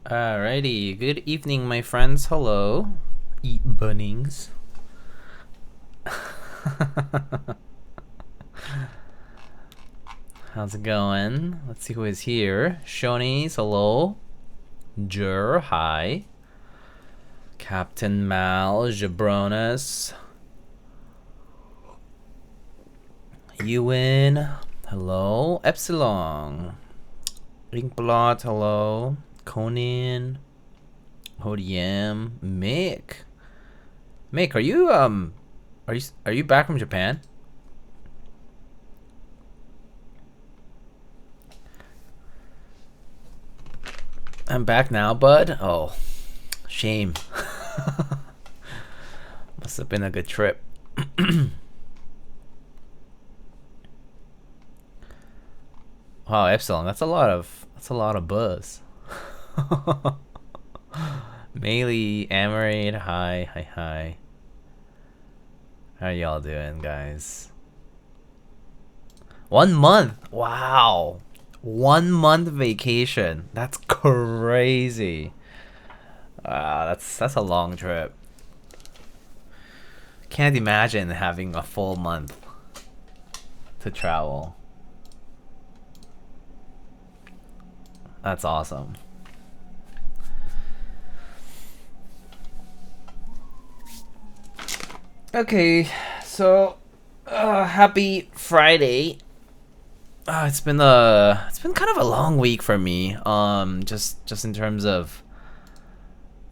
Alrighty, good evening, my friends. Hello. Eat bunnings. How's it going? Let's see who is here. Shonies, hello. Jur, hi. Captain Mal, Jabronis. Ewan, hello. Epsilon. Inkblot, hello. Conan. ODM. Mick. Mick, are you back from Japan? I'm back now, bud. Oh, shame. Must have been a good trip. Wow, Epsilon, that's a lot of buzz. Melee, Amarade, hi. How y'all doing, guys? 1 month. Wow. 1 month vacation. That's crazy. Wow, that's a long trip. Can't imagine having a full month to travel. That's awesome. Okay, so happy Friday. It's been kind of a long week for me. Just in terms of,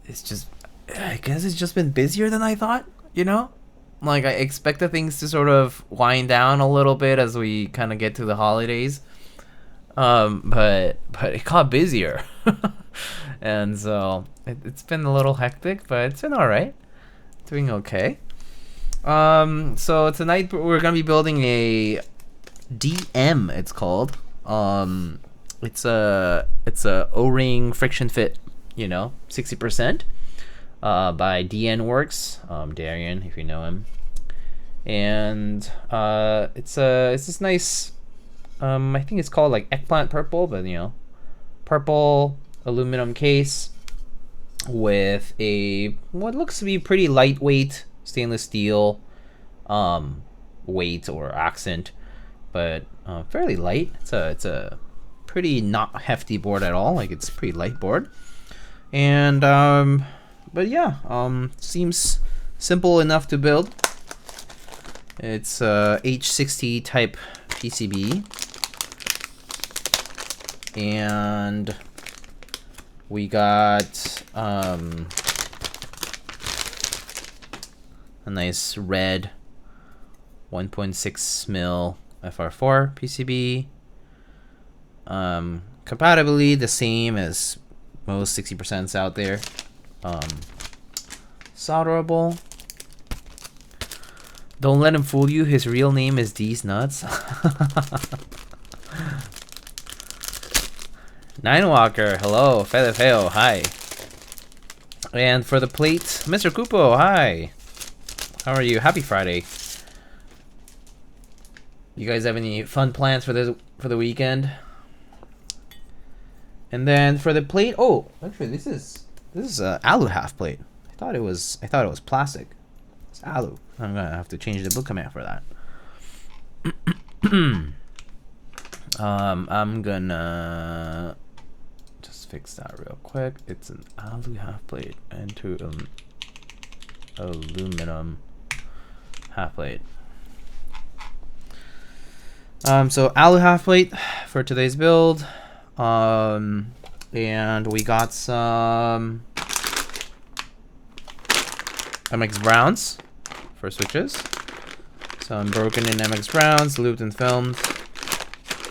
I guess it's just been busier than I thought. You know, like I expected things to sort of wind down a little bit as we kind of get to the holidays. But it got busier, and so it's been a little hectic, but it's been all right. Doing okay. So tonight we're gonna be building a DM. It's called. It's a O-ring friction fit. 60%. By DNworks. Darian, if you know him. And it's this nice. I think it's called like eggplant purple, but purple aluminum case with a what looks to be pretty lightweight stainless steel weight or accent, but fairly light. It's a pretty not hefty board at all. Like it's a pretty light board, and but yeah, seems simple enough to build. It's H60 type PCB, and we got a nice red 1.6 mil FR4 PCB. Compatibly the same as most 60% out there. Solderable. Don't let him fool you. His real name is D's Nuts. Ninewalker, hello. Felefeo, hi. And for the plate, Mr. Kupo, hi. How are you? Happy Friday. You guys have any fun plans for the weekend? And then for the plate, oh, actually this is a alu half plate. I thought it was plastic. It's alu. I'm gonna have to change the book command for that. I'm gonna just fix that real quick. It's an alu half plate into aluminum half plate. So alu half plate for today's build. And we got some MX Browns for switches. Some broken in MX Browns, lubed and filmed,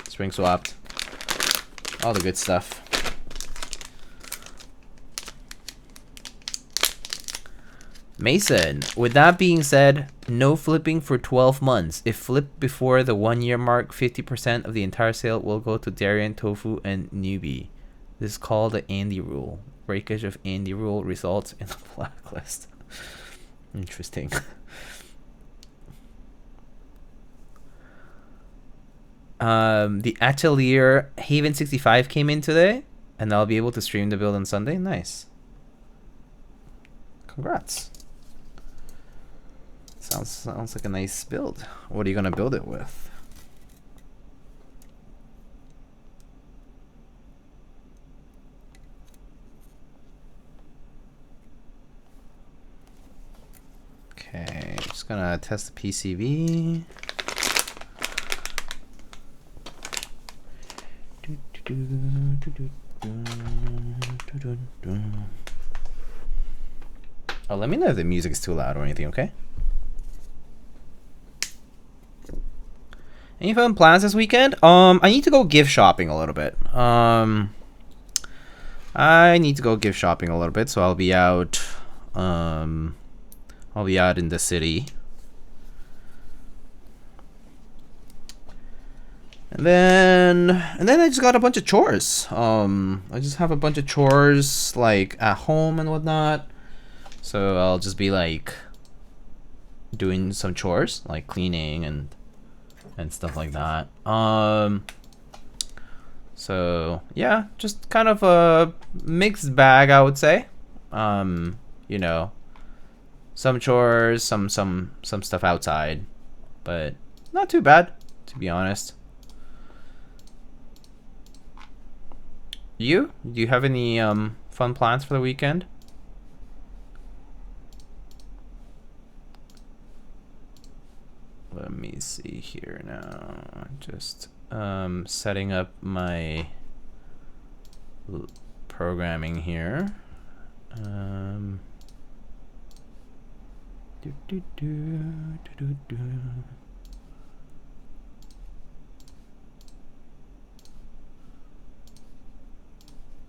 spring swapped, all the good stuff. Mason, with that being said, no flipping for 12 months. If flipped before the 1 year mark, 50% of the entire sale will go to Darian, Tofu, and Newbie. This is called the Andy rule. Breakage of Andy rule results in a blacklist. Interesting. The Atelier Haven 65 came in today. And I'll be able to stream the build on Sunday? Nice. Congrats. Sounds like a nice build. What are you gonna build it with? Okay, just gonna test the PCB. Oh, let me know if the music is too loud or anything, okay? Any fun plans this weekend? I need to go gift shopping a little bit. I need to go gift shopping a little bit, so I'll be out. I'll be out in the city. And then I just got a bunch of chores. I just have a bunch of chores like at home and whatnot. So I'll just be like doing some chores, like cleaning and stuff like that. So yeah, just kind of a mixed bag, I would say. You know, some chores, some stuff outside, but not too bad, to be honest. Do you have any fun plans for the weekend? Let me see here now. Just setting up my programming here.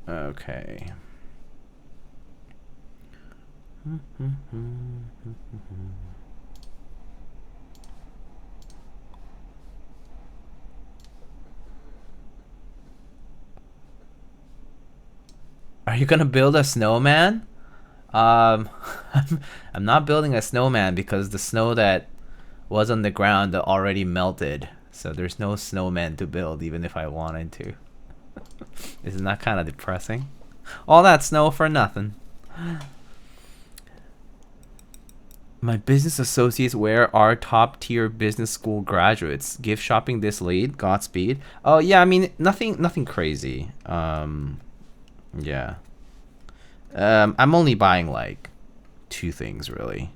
Okay. Are you gonna build a snowman? I'm not building a snowman because the snow that was on the ground already melted. So there's no snowman to build even if I wanted to. Isn't that kind of depressing? All that snow for nothing. My business associates wear our top tier business school graduates. Gift shopping this late? Godspeed. Oh yeah, I mean nothing crazy. Yeah. I'm only buying like 2 things really.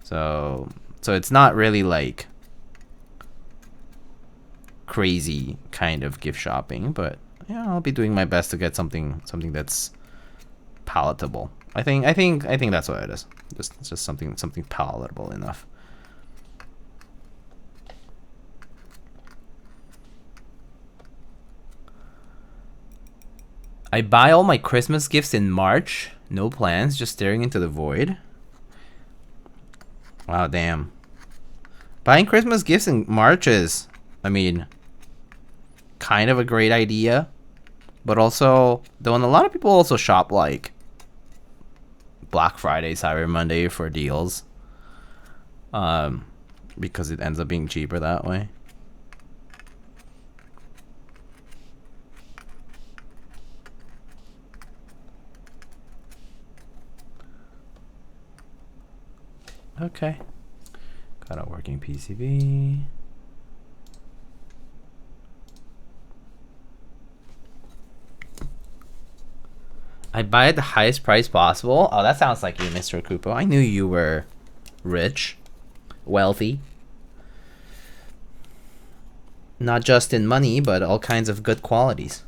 So it's not really like crazy kind of gift shopping, but yeah, I'll be doing my best to get something that's palatable. I think that's what it is. Just something palatable enough. I buy all my Christmas gifts in March. No plans, just staring into the void. Wow, damn. Buying Christmas gifts in March is, I mean, kind of a great idea. But also, though, and a lot of people also shop like Black Friday, Cyber Monday for deals. Because it ends up being cheaper that way. Okay. Got a working PCB. I buy at the highest price possible. Oh, that sounds like you, Mr. Kupo. I knew you were rich, wealthy. Not just in money, but all kinds of good qualities.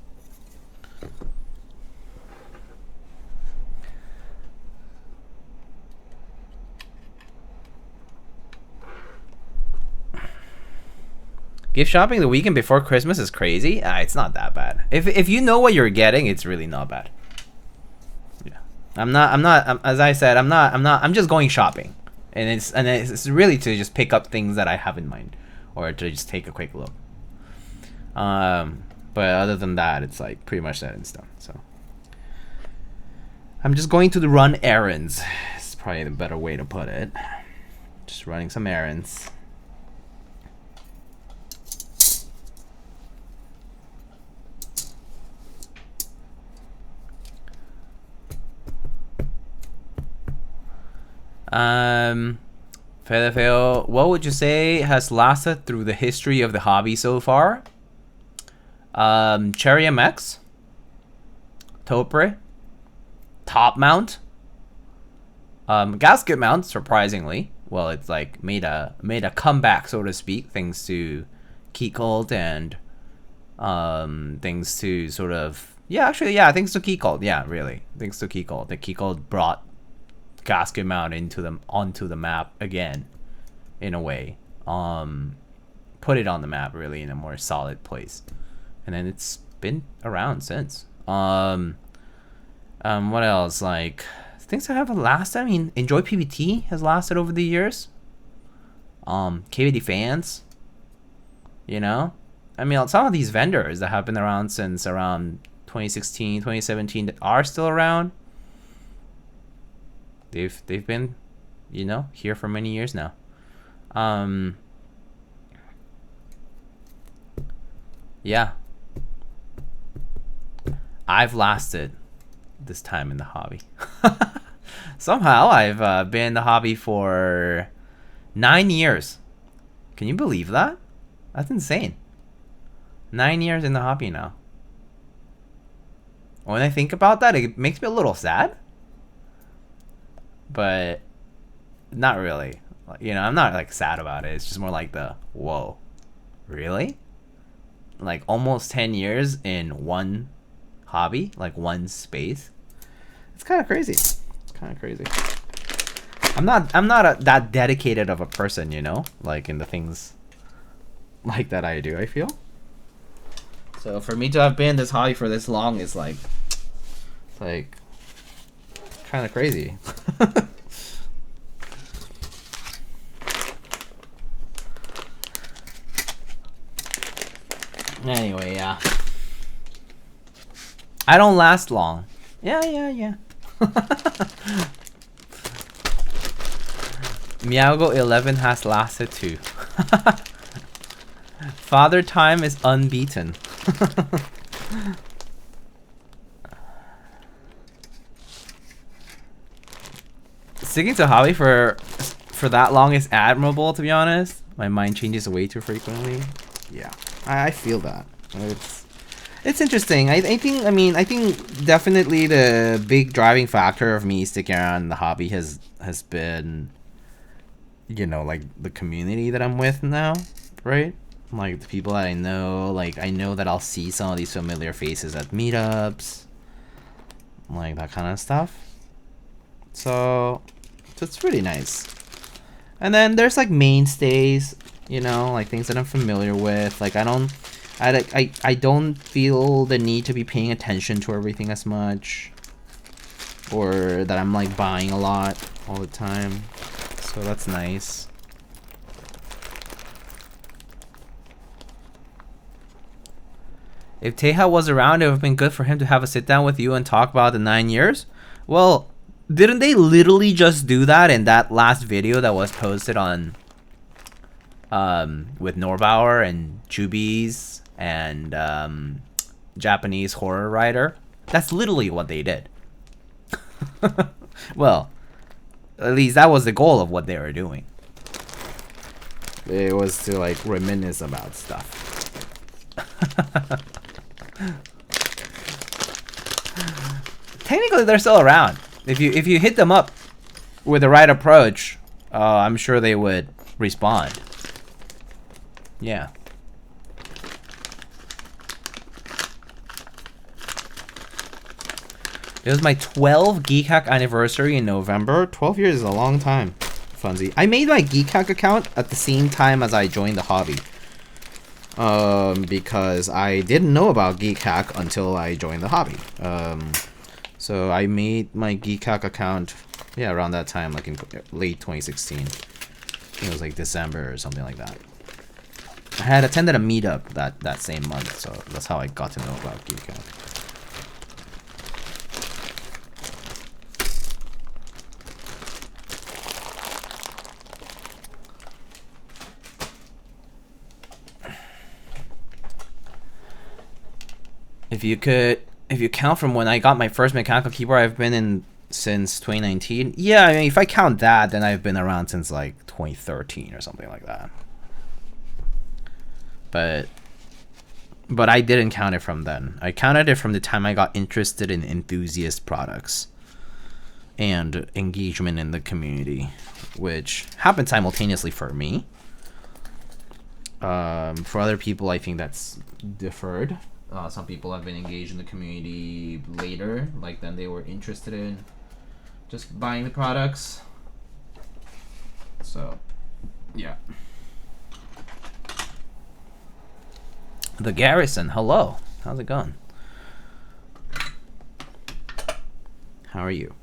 Gift shopping the weekend before Christmas is crazy. It's not that bad. If you know what you're getting, it's really not bad. Yeah, as I said, I'm just going shopping, and it's really to just pick up things that I have in mind, or to just take a quick look. But other than that, it's like pretty much set in stone. So I'm just going to run errands. It's probably the better way to put it. Just running some errands. Feo, what would you say has lasted through the history of the hobby so far? Cherry MX, Topre, top mount, gasket mount. Surprisingly, well, it's like made a comeback, so to speak, thanks to Keycult and thanks to sort of thanks to Keycult. Yeah, really, thanks to Keycult. The Keycult brought gasket mount onto the map again, in a way. Put it on the map really in a more solid place, and then it's been around since. What else? Like things that have lasted. I mean, Enjoy PBT has lasted over the years. KVD fans. You know, I mean, some of these vendors that have been around since around 2016, 2017 that are still around. They've been, you know, here for many years now. Yeah. I've lasted this time in the hobby. Somehow I've been in the hobby for 9 years. Can you believe that? That's insane. 9 years in the hobby now. When I think about that, it makes me a little sad. But not really. You know, I'm not like sad about it. It's just more like the whoa, really? Like almost 10 years in one hobby, like one space. It's kind of crazy. It's kind of crazy. I'm not that dedicated of a person, you know, like in the things like that I do, I feel. So for me to have been in this hobby for this long is like kind of crazy. Anyway, yeah. I don't last long. Yeah. Meowgo 11 has lasted too. Father Time is unbeaten. Sticking to hobby for that long is admirable, to be honest. My mind changes way too frequently. Yeah, I feel that. It's interesting. I think definitely the big driving factor of me sticking around in the hobby has been, you know, like the community that I'm with now, right? Like the people that I know. Like I know that I'll see some of these familiar faces at meetups, like that kind of stuff. So it's really nice. And then there's like mainstays, you know, like things that I'm familiar with. Like I don't feel the need to be paying attention to everything as much, or that I'm like buying a lot all the time. So that's nice. If Teja was around, it would have been good for him to have a sit down with you and talk about the 9 years. Well, didn't they literally just do that in that last video that was posted on with Norbauer and Chubbies and Japanese horror writer? That's literally what they did. Well, at least that was the goal of what they were doing. It was to like reminisce about stuff. Technically, they're still around. If you hit them up with the right approach, I'm sure they would respond. Yeah. It was my 12 Geek Hack anniversary in November. 12 years is a long time, Funzy. I made my Geek Hack account at the same time as I joined the hobby. Because I didn't know about Geek Hack until I joined the hobby. So I made my Geek Hack account, yeah, around that time, like in late 2016. I think it was like December or something like that. I had attended a meetup that same month, so that's how I got to know about Geek Hack. If you count from when I got my first mechanical keyboard, I've been in since 2019. Yeah, I mean, if I count that, then I've been around since like 2013 or something like that. But I didn't count it from then. I counted it from the time I got interested in enthusiast products and engagement in the community, which happened simultaneously for me. For other people, I think that's deferred. Some people have been engaged in the community later, like then they were interested in just buying the products. So, yeah. The Garrison, hello. How's it going? How are you?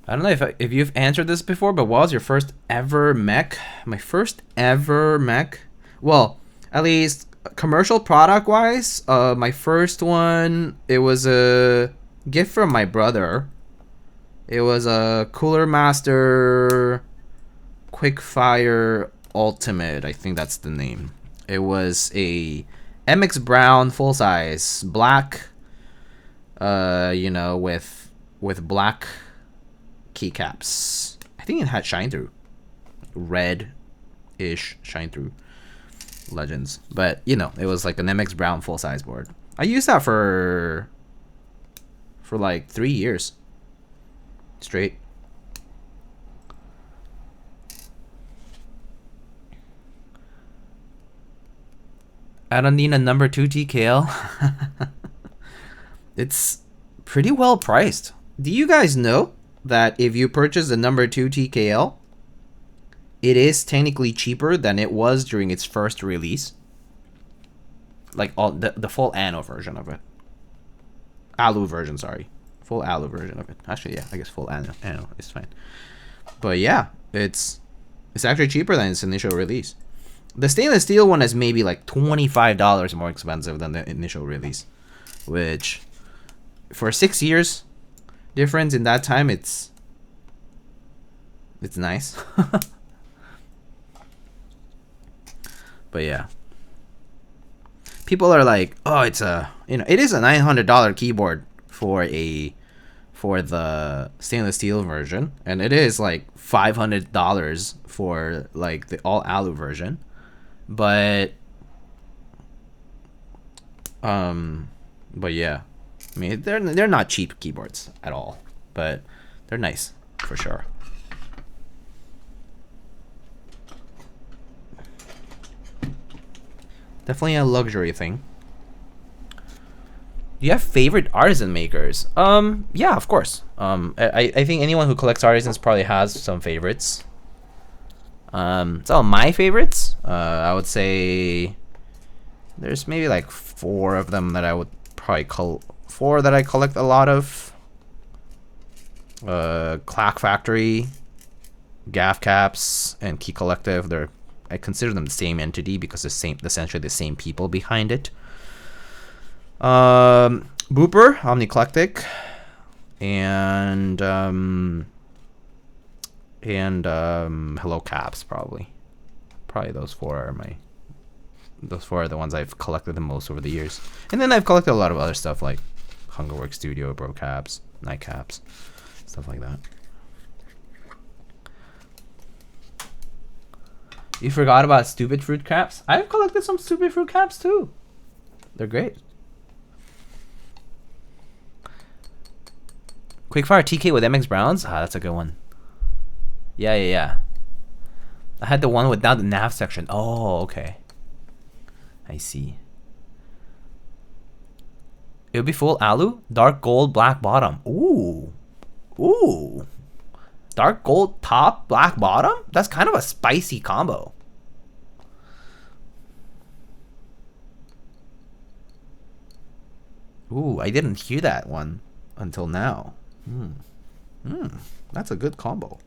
I don't know if you've answered this before, but what was your first ever mech? My first ever mech? Well, at least commercial product wise, my first one, it was a gift from my brother. It was a Cooler Master Quickfire Ultimate, I think that's the name. It was a MX Brown full size, black, you know, with black keycaps. I think it had shine through, red-ish shine through legends, but you know, it was like an MX Brown full size board. I used that for like 3 years straight. I don't need a number 2 TKL. It's pretty well priced. Do you guys know that if you purchase the number 2 TKL, it is technically cheaper than it was during its first release? Like all the full Anno version of it. Alu version, sorry. Full Alu version of it. Actually, yeah, I guess full Anno is fine. But yeah, it's actually cheaper than its initial release. The stainless steel one is maybe like $25 more expensive than the initial release, which for 6 years difference in that time, it's nice. But yeah, people are like, oh, it's a, you know, it is a $900 keyboard for the stainless steel version, and it is like $500 for like the all alu version. But yeah, I mean, they're not cheap keyboards at all, but they're nice for sure. Definitely a luxury thing. Do you have favorite artisan makers? Yeah, of course. I think anyone who collects artisans probably has some favorites. So my favorites, I would say there's maybe like 4 of them that I would probably 4 that I collect a lot of. Clack Factory, Gaff Caps, and Key Collective. I consider them the same entity because essentially the same people behind it. Booper, Omniclectic, and Hello Caps, probably those 4 are the ones I've collected the most over the years. And then I've collected a lot of other stuff like Hungerworks Studio, Bro Caps, Night Caps, stuff like that. You forgot about Stupid Fruit Caps? I've collected some Stupid Fruit Caps too. They're great. Quickfire TK with MX Browns? Ah, that's a good one. Yeah. I had the one without the nav section. Oh, okay. I see. It would be full alu, dark gold, black bottom. Ooh. Dark gold top, black bottom? That's kind of a spicy combo. Ooh, I didn't hear that one until now. That's a good combo.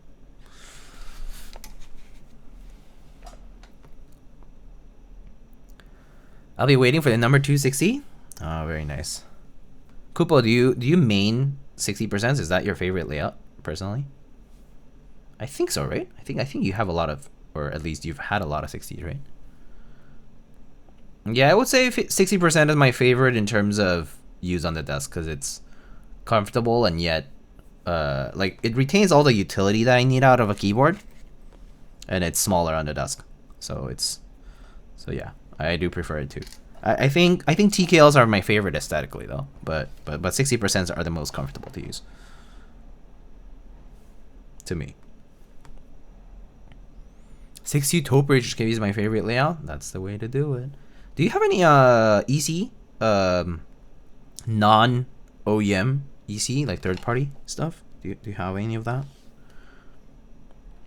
I'll be waiting for the number 260. Oh, very nice. Kupo, do you main 60%? Is that your favorite layout, personally? I think so, right? I think you have a lot of, or at least you've had a lot of 60s, right? Yeah, I would say 60% is my favorite in terms of use on the desk because it's comfortable and yet like it retains all the utility that I need out of a keyboard, and it's smaller on the desk. So yeah, I do prefer it too. I think TKLs are my favorite aesthetically though, but 60% are the most comfortable to use to me. 60 top HKB is my favorite layout. That's the way to do it. Do you have any EC non OEM EC like third party stuff? Do you have any of that?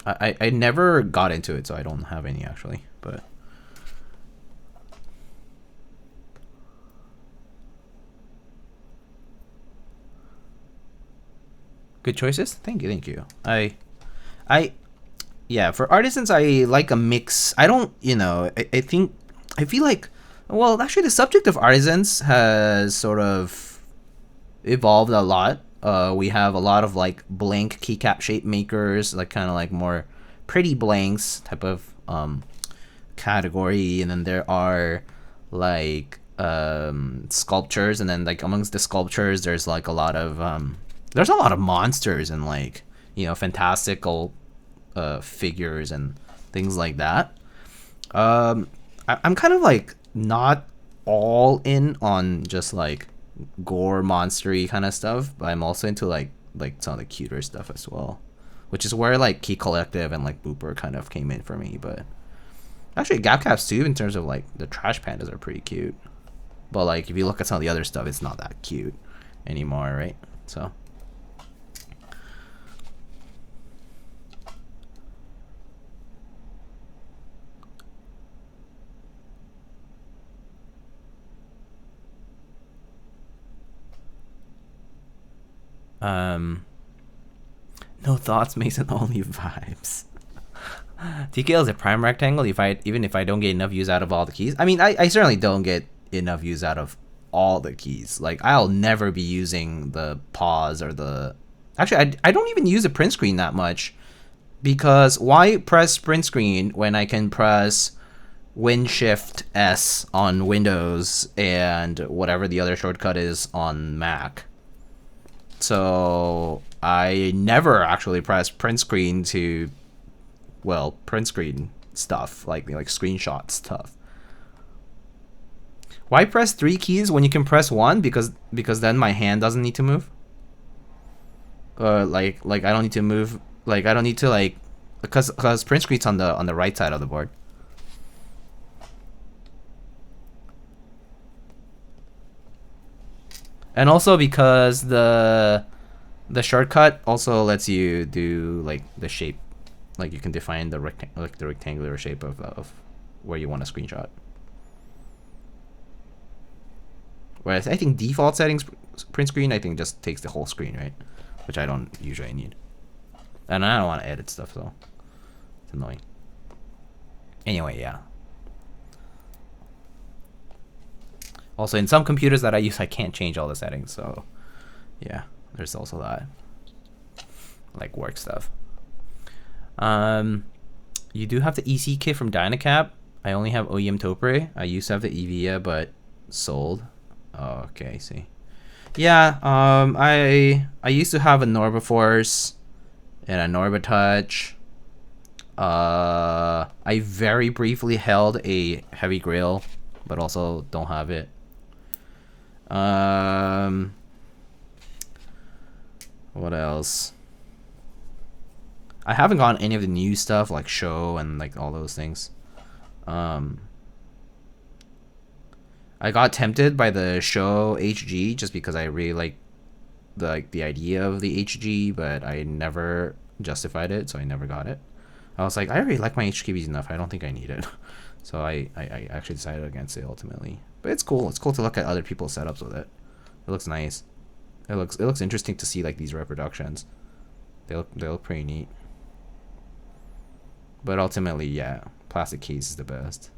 I never got into it, so I don't have any actually, but good choices. Thank you. Yeah, for artisans I like a mix. I don't, I think I feel like, well, actually the subject of artisans has sort of evolved a lot. We have a lot of like blank keycap shape makers, like kind of like more pretty blanks type of category, and then there are like sculptures, and then like amongst the sculptures there's like a lot of monsters and like fantastical figures and things like that. I'm kind of like not all in on just like gore monstery kind of stuff, but I'm also into like some of the cuter stuff as well, which is where like Key Collective and like Booper kind of came in for me. But actually Gapcaps too, in terms of like the trash pandas are pretty cute, but like if you look at some of the other stuff, it's not that cute anymore, right? So no thoughts, Mason, only vibes. TKL is a prime rectangle. Even if I don't get enough use out of all the keys. I mean, I certainly don't get enough use out of all the keys. Like I'll never be using the pause or the. Actually, I don't even use the print screen that much, because why press print screen when I can press Win Shift S on Windows and whatever the other shortcut is on Mac. So I never actually press print screen to, well, print screen stuff, like screenshot stuff. Why press 3 keys when you can press 1? Because then my hand doesn't need to move. Like I don't need to move. Like I don't need to like, because print screen's on the right side of the board. And also because the shortcut also lets you do like the shape, like you can define the rectangular shape of where you want to screenshot. Whereas I think default settings print screen, I think just takes the whole screen, right? Which I don't usually need, and I don't want to edit stuff, so it's annoying. Anyway, yeah. Also, in some computers that I use, I can't change all the settings, so yeah, there's also that, like work stuff. You do have the EC kit from Dynacap. I only have OEM Topre. I used to have the Evia, but sold. Oh, okay, I see. Yeah, I used to have a Norbiforce and a Norbitouch. I very briefly held a Heavy Grail, but also don't have it. What else? I haven't gotten any of the new stuff like Show and like all those things. I got tempted by the Show HG just because I really like the idea of the HG, but I never justified it, so I never got it. I was like, I already like my HKBs enough. I don't think I need it. So I actually decided against it ultimately. But it's cool. It's cool to look at other people's setups with it. It looks nice. It looks interesting to see like these reproductions. They look pretty neat. But ultimately, yeah, plastic case is the best.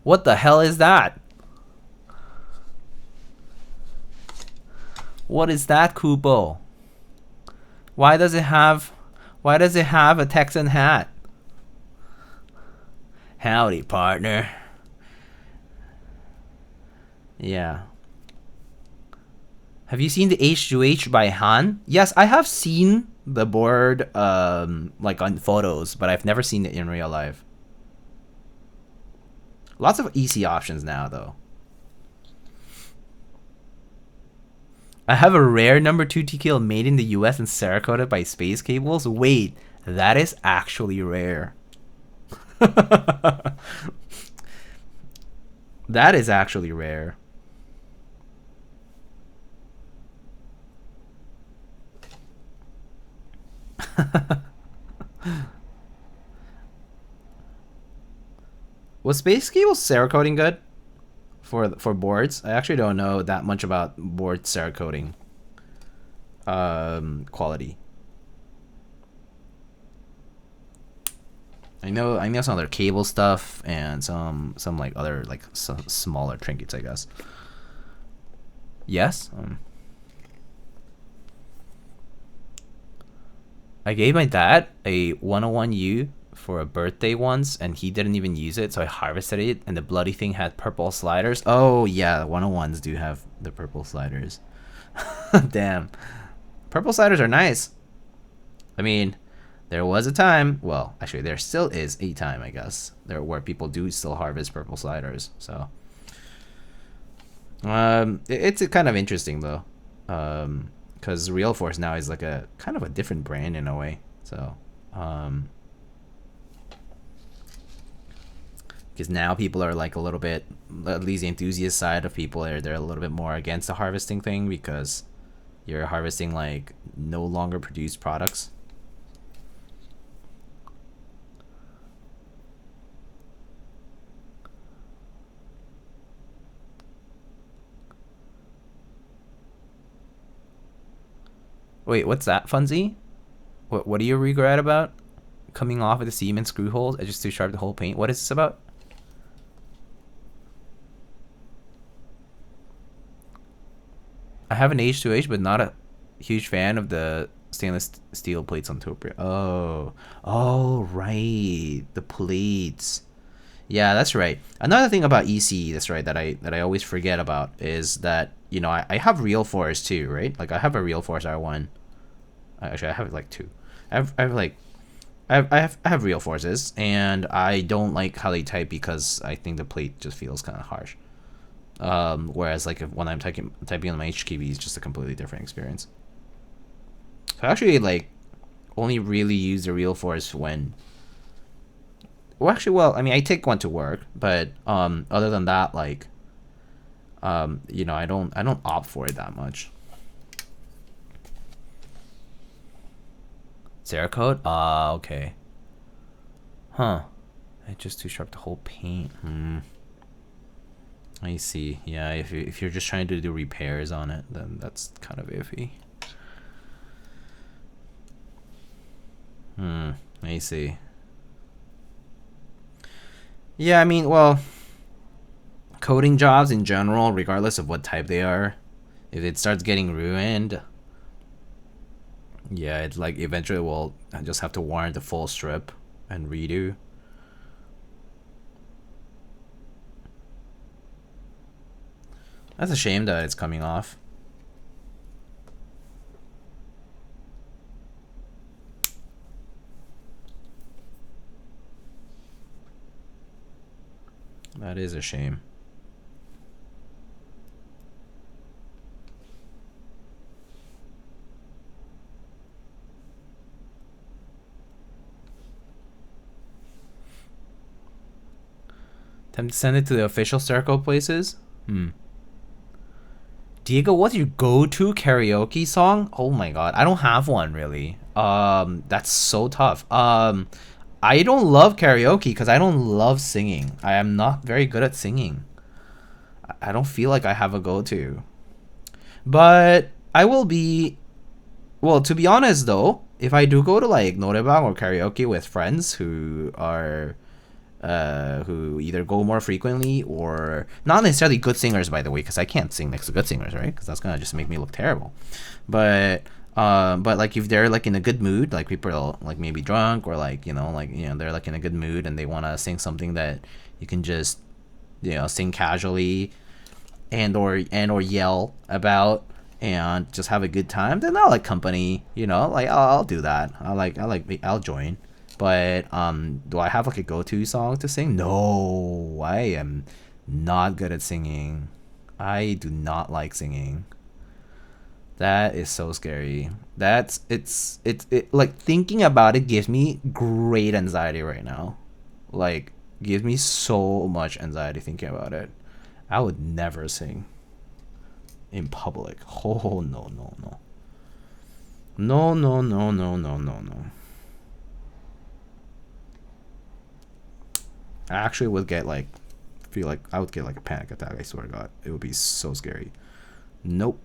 What the hell is that? What is that, Kubo? Why does it have a Texan hat? Howdy, partner. Yeah. Have you seen the H2H by Han? Yes, I have seen the board like on photos, but I've never seen it in real life. Lots of easy options now, though. I have a rare number 2 TKL made in the US and Cerakoted by Space Cables. Wait, that is actually rare. That is actually rare. Was Space Cables Cerakoting good for boards? I actually don't know that much about board Cerakoting quality. I know some other cable stuff and some like other like smaller trinkets, I guess. Yes. I gave my dad a 101U for a birthday once, and he didn't even use it, so I harvested it, and the bloody thing had purple sliders. Oh yeah, 101s do have the purple sliders. Damn. Purple sliders are nice. I mean, there was a time, well, actually there still is a time, I guess, there where people do still harvest purple sliders, so it's kind of interesting though, because Real Force now is like a kind of a different brand in a way, so because now people are like a little bit, at least the enthusiast side of people they're a little bit more against the harvesting thing, because you're harvesting like no longer produced products. Wait, what's that, Funzy? What do you regret about? Coming off of the seam and screw holes, just too sharp to hold paint. What is this about? I have an H2H, but not a huge fan of the stainless steel plates on Topria. Oh, right, the plates. Yeah, that's right. Another thing about EC, that's right, that I always forget about is that, you know, I have Real Force too, right? Like I have a Real Force R1. Actually, I have like two. I have Real Forces, and I don't like how they type because I think the plate just feels kind of harsh. Whereas like when I'm typing on my HKB, it's just a completely different experience. So I actually like only really use the Real Force when, well, actually, well, I mean, I take one to work, but other than that, like, you know, I don't opt for it that much. Cerakote? Ah, okay. Huh. It's just too sharp to hold paint. I see. Yeah, if you're just trying to do repairs on it, then that's kind of iffy. I see. Yeah, I mean, well, coating jobs in general, regardless of what type they are, if it starts getting ruined, yeah, it's like eventually we'll just have to warrant the full strip and redo. That's a shame that it's coming off. That is a shame. Time to send it to the official circle places? Diego, what's your go-to karaoke song? Oh my god, I don't have one really. That's so tough. I don't love karaoke because I don't love singing. I am not very good at singing. I don't feel like I have a go-to. But I will be, well, to be honest though, if I do go to like norebang or karaoke with friends who are who either go more frequently or not necessarily good singers, by the way, because I can't sing next to good singers, right? Because that's gonna just make me look terrible. But But like if they're like in a good mood, like people are like maybe drunk or like they're like in a good mood and they want to sing something that you can just sing casually and or yell about and just have a good time, then I'll accompany. Like I'll do that. I'll join. But do I have like a go-to song to sing? No, I am not good at singing. I do not like singing. That is so scary. It like thinking about it gives me great anxiety right now. Like gives me so much anxiety thinking about it. I would never sing in public. Oh no no no. No no no no no no no. I actually would get like feel like I would get like a panic attack, I swear to God. It would be so scary. Nope.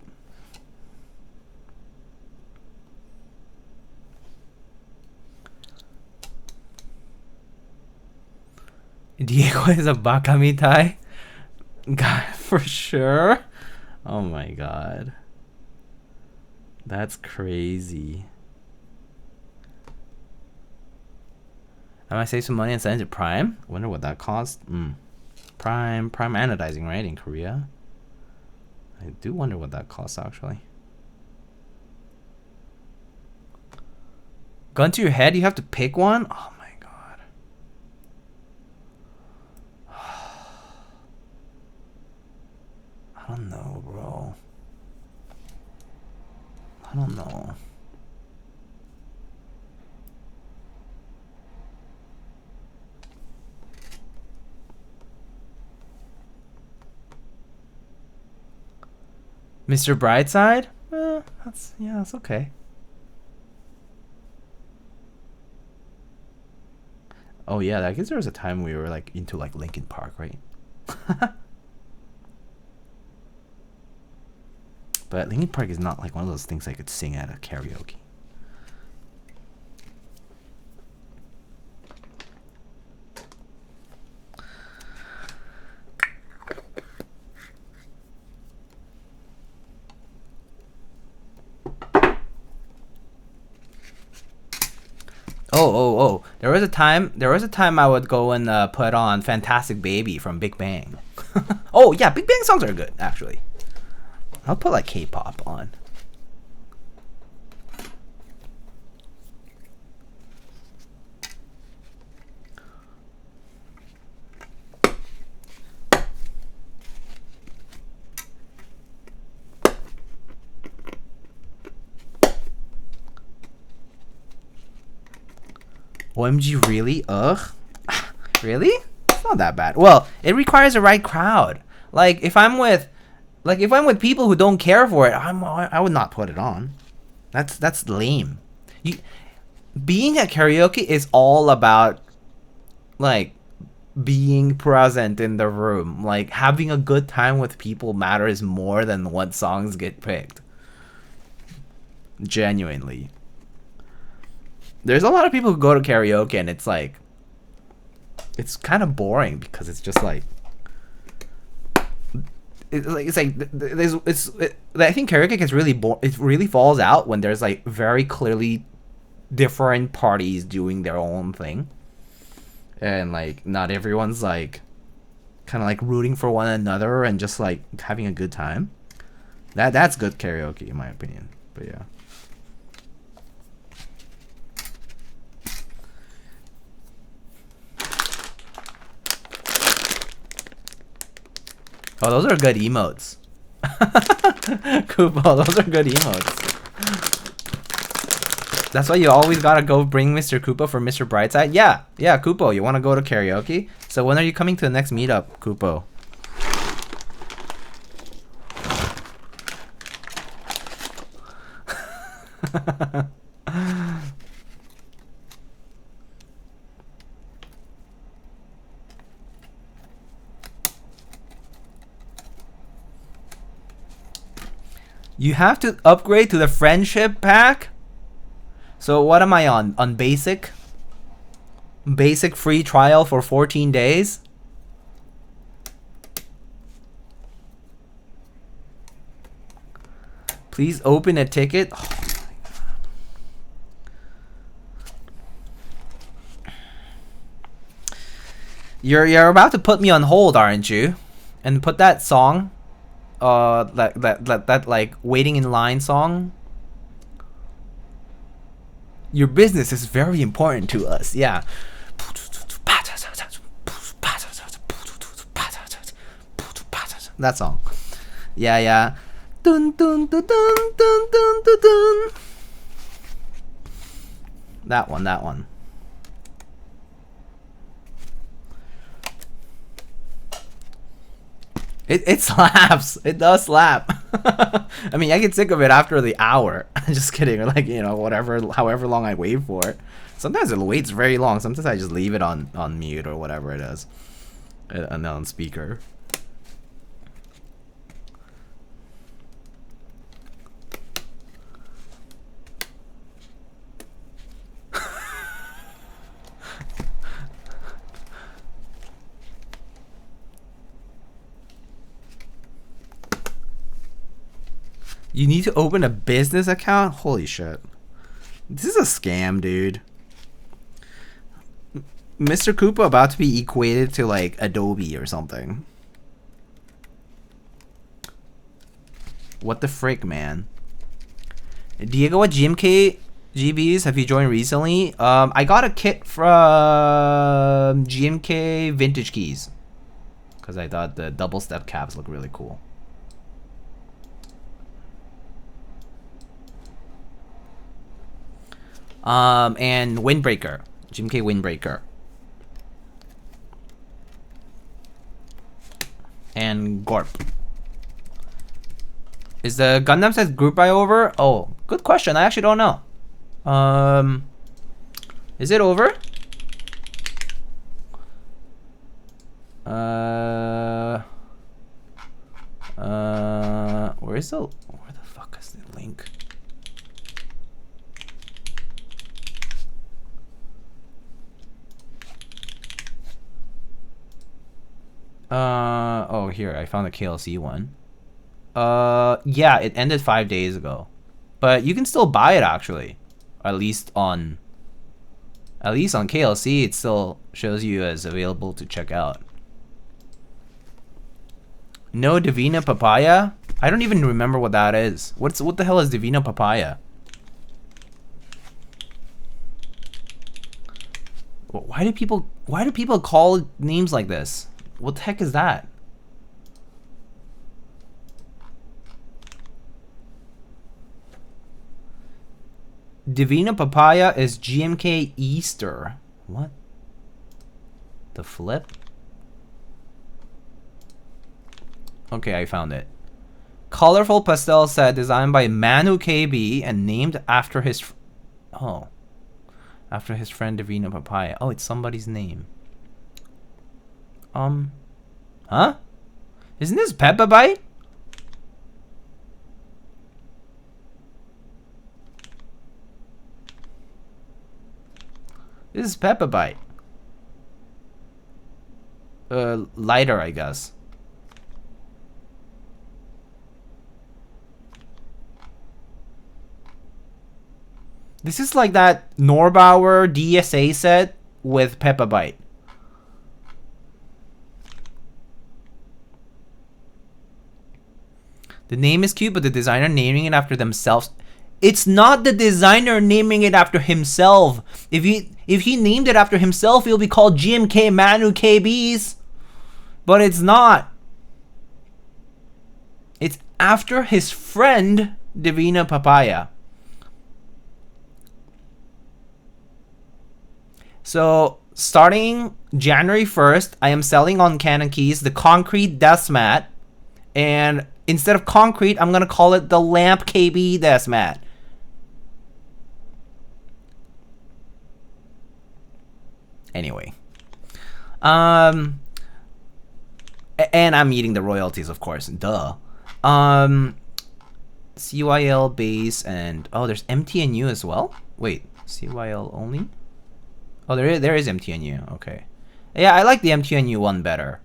Diego is a bakamitai? God, for sure. Oh my God. That's crazy. I might save some money and send it to Prime. Wonder what that cost. Prime anodizing, right, in Korea? I do wonder what that costs actually. Gun to your head, you have to pick one? Oh my God. I don't know, bro. I don't know. Mr. Brightside? That's okay. Oh yeah, I guess there was a time we were like into like Linkin Park, right? But Linkin Park is not like one of those things I could sing at a karaoke. Oh. There was a time I would go and put on Fantastic Baby from Big Bang. Oh yeah, Big Bang songs are good, actually. I'll put like K-pop on. OMG, really? Ugh. Really? It's not that bad. Well, it requires the right crowd. Like if I'm with people who don't care for it, I would not put it on. That's lame. Being at karaoke is all about like being present in the room. Like having a good time with people matters more than what songs get picked. Genuinely. There's a lot of people who go to karaoke and it's like it's kind of boring because it's just like I think karaoke gets really it really falls out when there's like very clearly different parties doing their own thing, and like not everyone's like kind of like rooting for one another and just like having a good time. That's good karaoke in my opinion. But yeah. Oh, those are good emotes. Kupo, those are good emotes. That's why you always gotta go bring Mr. Kupo for Mr. Brightside. Yeah, Kupo, you wanna go to karaoke? So when are you coming to the next meetup, Kupo? You have to upgrade to the friendship pack? So what am I on? On basic? Basic free trial for 14 days? Please open a ticket. Oh my You're about to put me on hold, aren't you? And put that song, that like waiting in line song. Your business is very important to us. Yeah. That song. Yeah, yeah. Dun dun dun dun dun dun dun dun. That one, that one. It slaps. It does slap. I mean, I get sick of it after the hour. Just kidding. Or like, you know, however long I wait for it. Sometimes it waits very long. Sometimes I just leave it on mute or whatever it is. And on speaker. You need to open a business account? Holy shit. This is a scam, dude. Mr. Koopa about to be equated to like Adobe or something. What the frick, man? Diego, what GMK GBs have you joined recently? I got a kit from GMK Vintage Keys. Because I thought the double step caps look really cool. And Windbreaker. GMK Windbreaker. And Gorp. Is the Gundam set group buy over? Oh, good question. I actually don't know. Is it over? Where the fuck is the link? Oh, here, I found the KLC one. Yeah, it ended 5 days ago. But you can still buy it, actually. At least on KLC, it still shows you as available to check out. No Divina Papaya? I don't even remember what that is. What the hell is Divina Papaya? Why do people call names like this? What the heck is that? Divina Papaya is GMK Easter. What? The flip? Okay, I found it. Colorful pastel set designed by Manu KB and named after his after his friend Divina Papaya. Oh, it's somebody's name. Huh? Isn't this Peppa Bite? This is Peppa Bite. Lighter, I guess. This is like that Norbauer DSA set with Peppa Bite. The name is cute, but the designer naming it after themselves. It's not the designer naming it after himself. If he named it after himself, it'll be called GMK Manu KBs. But it's not. It's after his friend Divina Papaya. So starting January 1st, I am selling on Canon Keys the concrete desk mat, and instead of concrete, I'm gonna call it the lamp KB desk mat. Anyway, and I'm eating the royalties, of course. Duh. CYL base and there's MTNU as well. Wait, CYL only? Oh, there is MTNU. Okay. Yeah, I like the MTNU one better.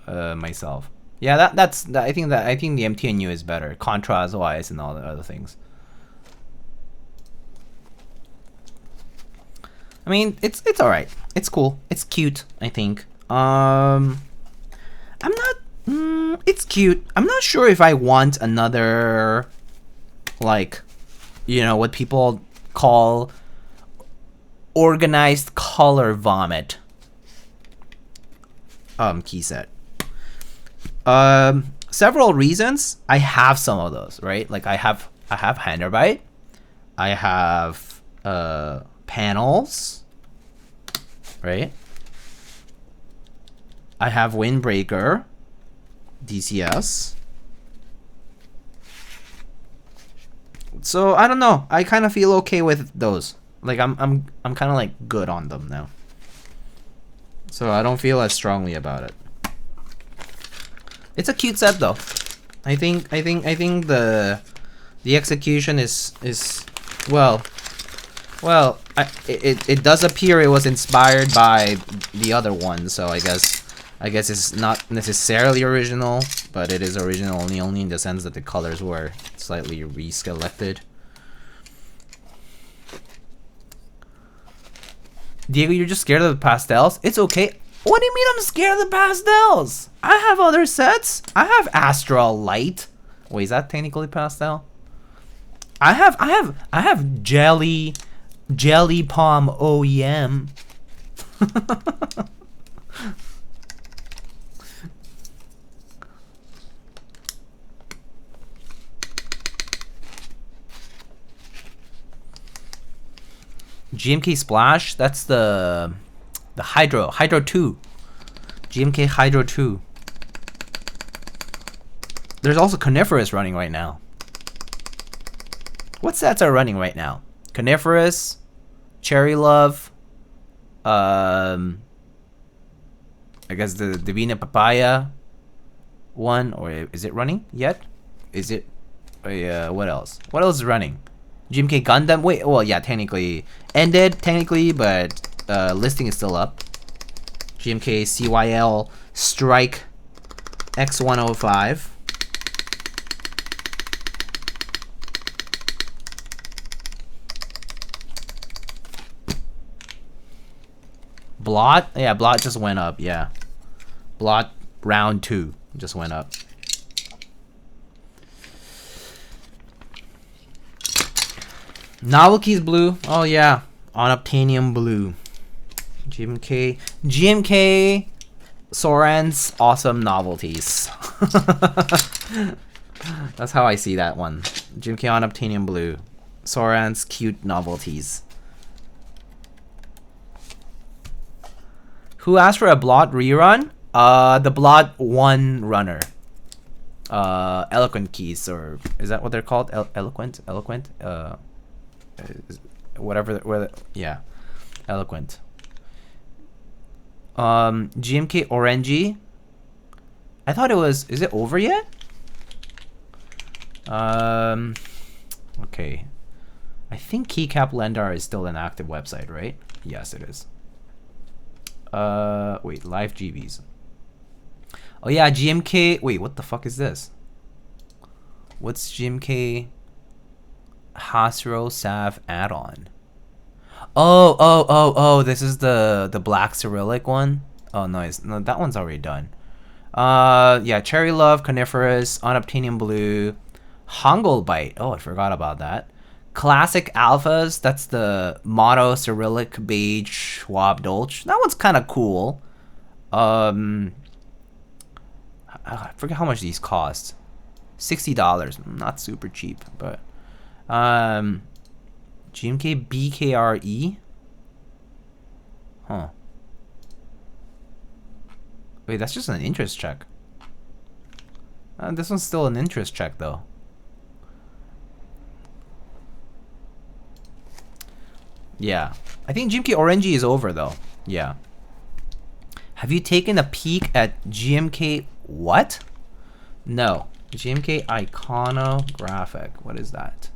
Myself. Yeah, I think the MTNU is better, contrast wise and all the other things. I mean, it's all right. It's cool. It's cute, I think. I'm not. It's cute. I'm not sure if I want another, like, you know, what people call organized color vomit key set. Several reasons. I have some of those, right? Like I have Handarbite. I have panels, right? I have Windbreaker, DCS. So I don't know. I kind of feel okay with those. Like I'm kind of like good on them now. So I don't feel as strongly about it. It's a cute set though. I think the execution is well. It does appear it was inspired by the other one, so I guess it's not necessarily original, but it is original only in the sense that the colors were slightly reselected. Diego, you're just scared of the pastels? It's okay. What do you mean I'm scared of the pastels? I have other sets. I have Astral Light. Wait, is that technically pastel? I have Jelly Palm OEM. GMK Splash, that's the Hydro 2. GMK Hydro 2. There's also Coniferous running right now. What sets are running right now? Coniferous, Cherry Love, I guess the Divina Papaya one, or is it running yet? Is it? What else? What else is running? GMK Gundam. Wait, well, yeah, technically ended, but listing is still up. GMK CYL Strike X105. Blot? Yeah, Blot just went up, yeah. Blot round 2 just went up. Novel Keys Blue. Oh yeah. Unobtainium Blue. GMK Soran's awesome novelties. That's how I see that one. GMK Unobtainium Blue. Soran's cute novelties. Who asked for a Blot rerun? The Blot 1 runner. Eloquent keys, or is that what they're called? Eloquent? Whatever, yeah, Eloquent. GMK Orangey. I thought it was. Is it over yet? Okay. I think Keycap Lendar is still an active website, right? Yes, it is. Wait, live GBs. Oh yeah, GMK. Wait, what the fuck is this? What's GMK Hasro Sav add-on? Oh, this is the black Cyrillic one. Oh nice. No, that one's already done. Yeah, Cherry Love, Coniferous, Unobtainium Blue, Hongol Bite. Oh, I forgot about that. Classic Alphas, that's the Mono Cyrillic Beige Schwab Dolch. That one's kind of cool. I forget how much these cost. $60. Not super cheap, but GMK BKRE. Huh. Wait, that's just an interest check. This one's still an interest check though. Yeah. I think GMK Orangey is over though. Yeah. Have you taken a peek at GMK what? No. GMK Iconographic. What is that?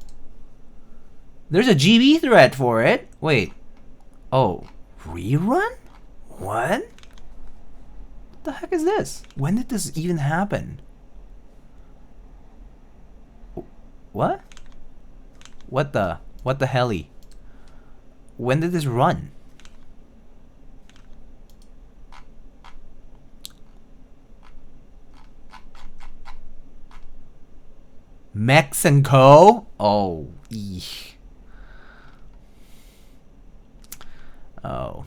There's a GB thread for it. Wait. Oh. Rerun? What? What the heck is this? When did this even happen? What? What the helly? When did this run? Mex and Co. Oh, eesh. Oh,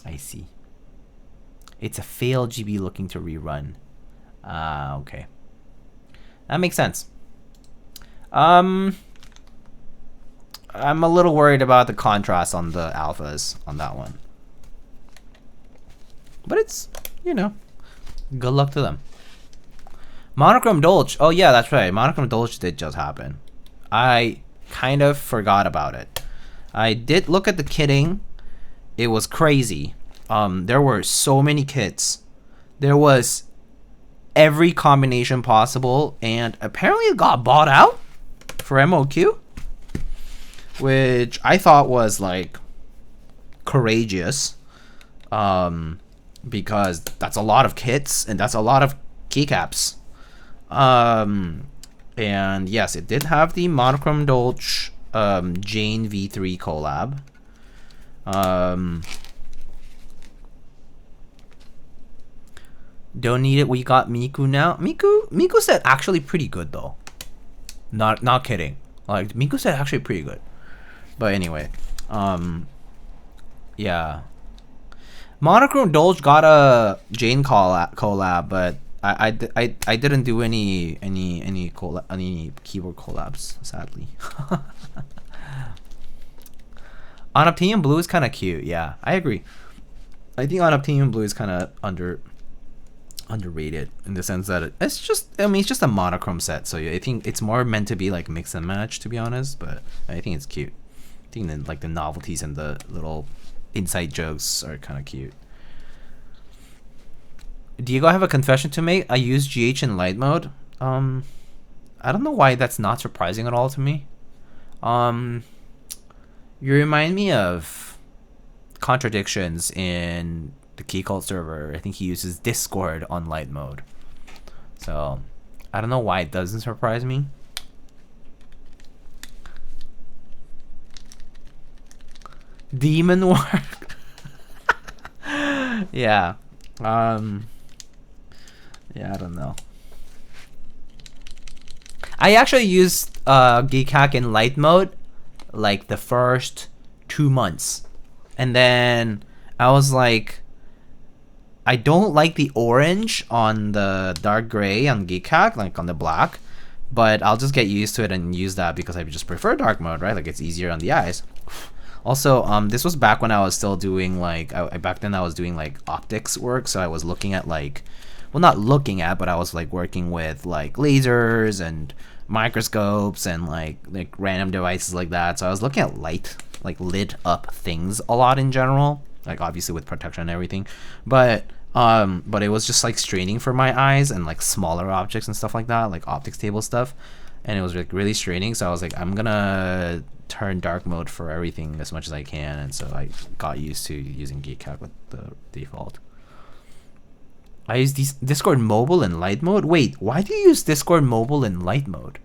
I see. It's a failed GB looking to rerun. Okay. That makes sense. I'm a little worried about the contrast on the alphas on that one. But it's, you know, good luck to them. Monochrome Dolch. Oh yeah, that's right. Monochrome Dolch did just happen. I kind of forgot about it. I did look at the kitting. It was crazy. There were so many kits. There was every combination possible, and apparently it got bought out for MOQ, which I thought was like courageous, because that's a lot of kits and that's a lot of keycaps. And yes, it did have the Monochrome Dolch Jane V3 collab. Don't need it. We got Miku now. Miku said actually pretty good though. Not kidding. Like Miku said actually pretty good. But anyway, yeah. Monochrome Dolch got a Jane collab, but I didn't do any keyboard collabs, sadly. Unobtainium Blue is kind of cute. Yeah, I agree. I think Unobtainium Blue is kind of underrated in the sense that it's just, I mean, it's just a monochrome set, so I think it's more meant to be like mix and match, to be honest. But I think it's cute. I think that like the novelties and the little inside jokes are kind of cute. Diego, I have a confession to make. I use GH in light mode. I don't know why that's not surprising at all to me. You remind me of contradictions in the Keycult server. I think he uses Discord on light mode. So I don't know why it doesn't surprise me. Demon work. Yeah. Yeah, I don't know. I actually used Geekhack in light mode like the first 2 months, and then I was like, I don't like the orange on the dark gray on Geekhack, like on the black, but I'll just get used to it and use that because I just prefer dark mode, right? Like it's easier on the eyes. Also, this was back when I was still doing like, back then I was doing like optics work, so I was looking at like, well, not looking at, but I was like working with like lasers and microscopes and like random devices like that. So I was looking at light, like lit up things a lot in general, like obviously with protection and everything, but it was just like straining for my eyes and like smaller objects and stuff like that, like optics table stuff, and it was like really straining. So I was like, I'm gonna turn dark mode for everything as much as I can, and so I got used to using Geekhack with the default. I use Discord mobile in light mode. Wait, why do you use Discord mobile in light mode?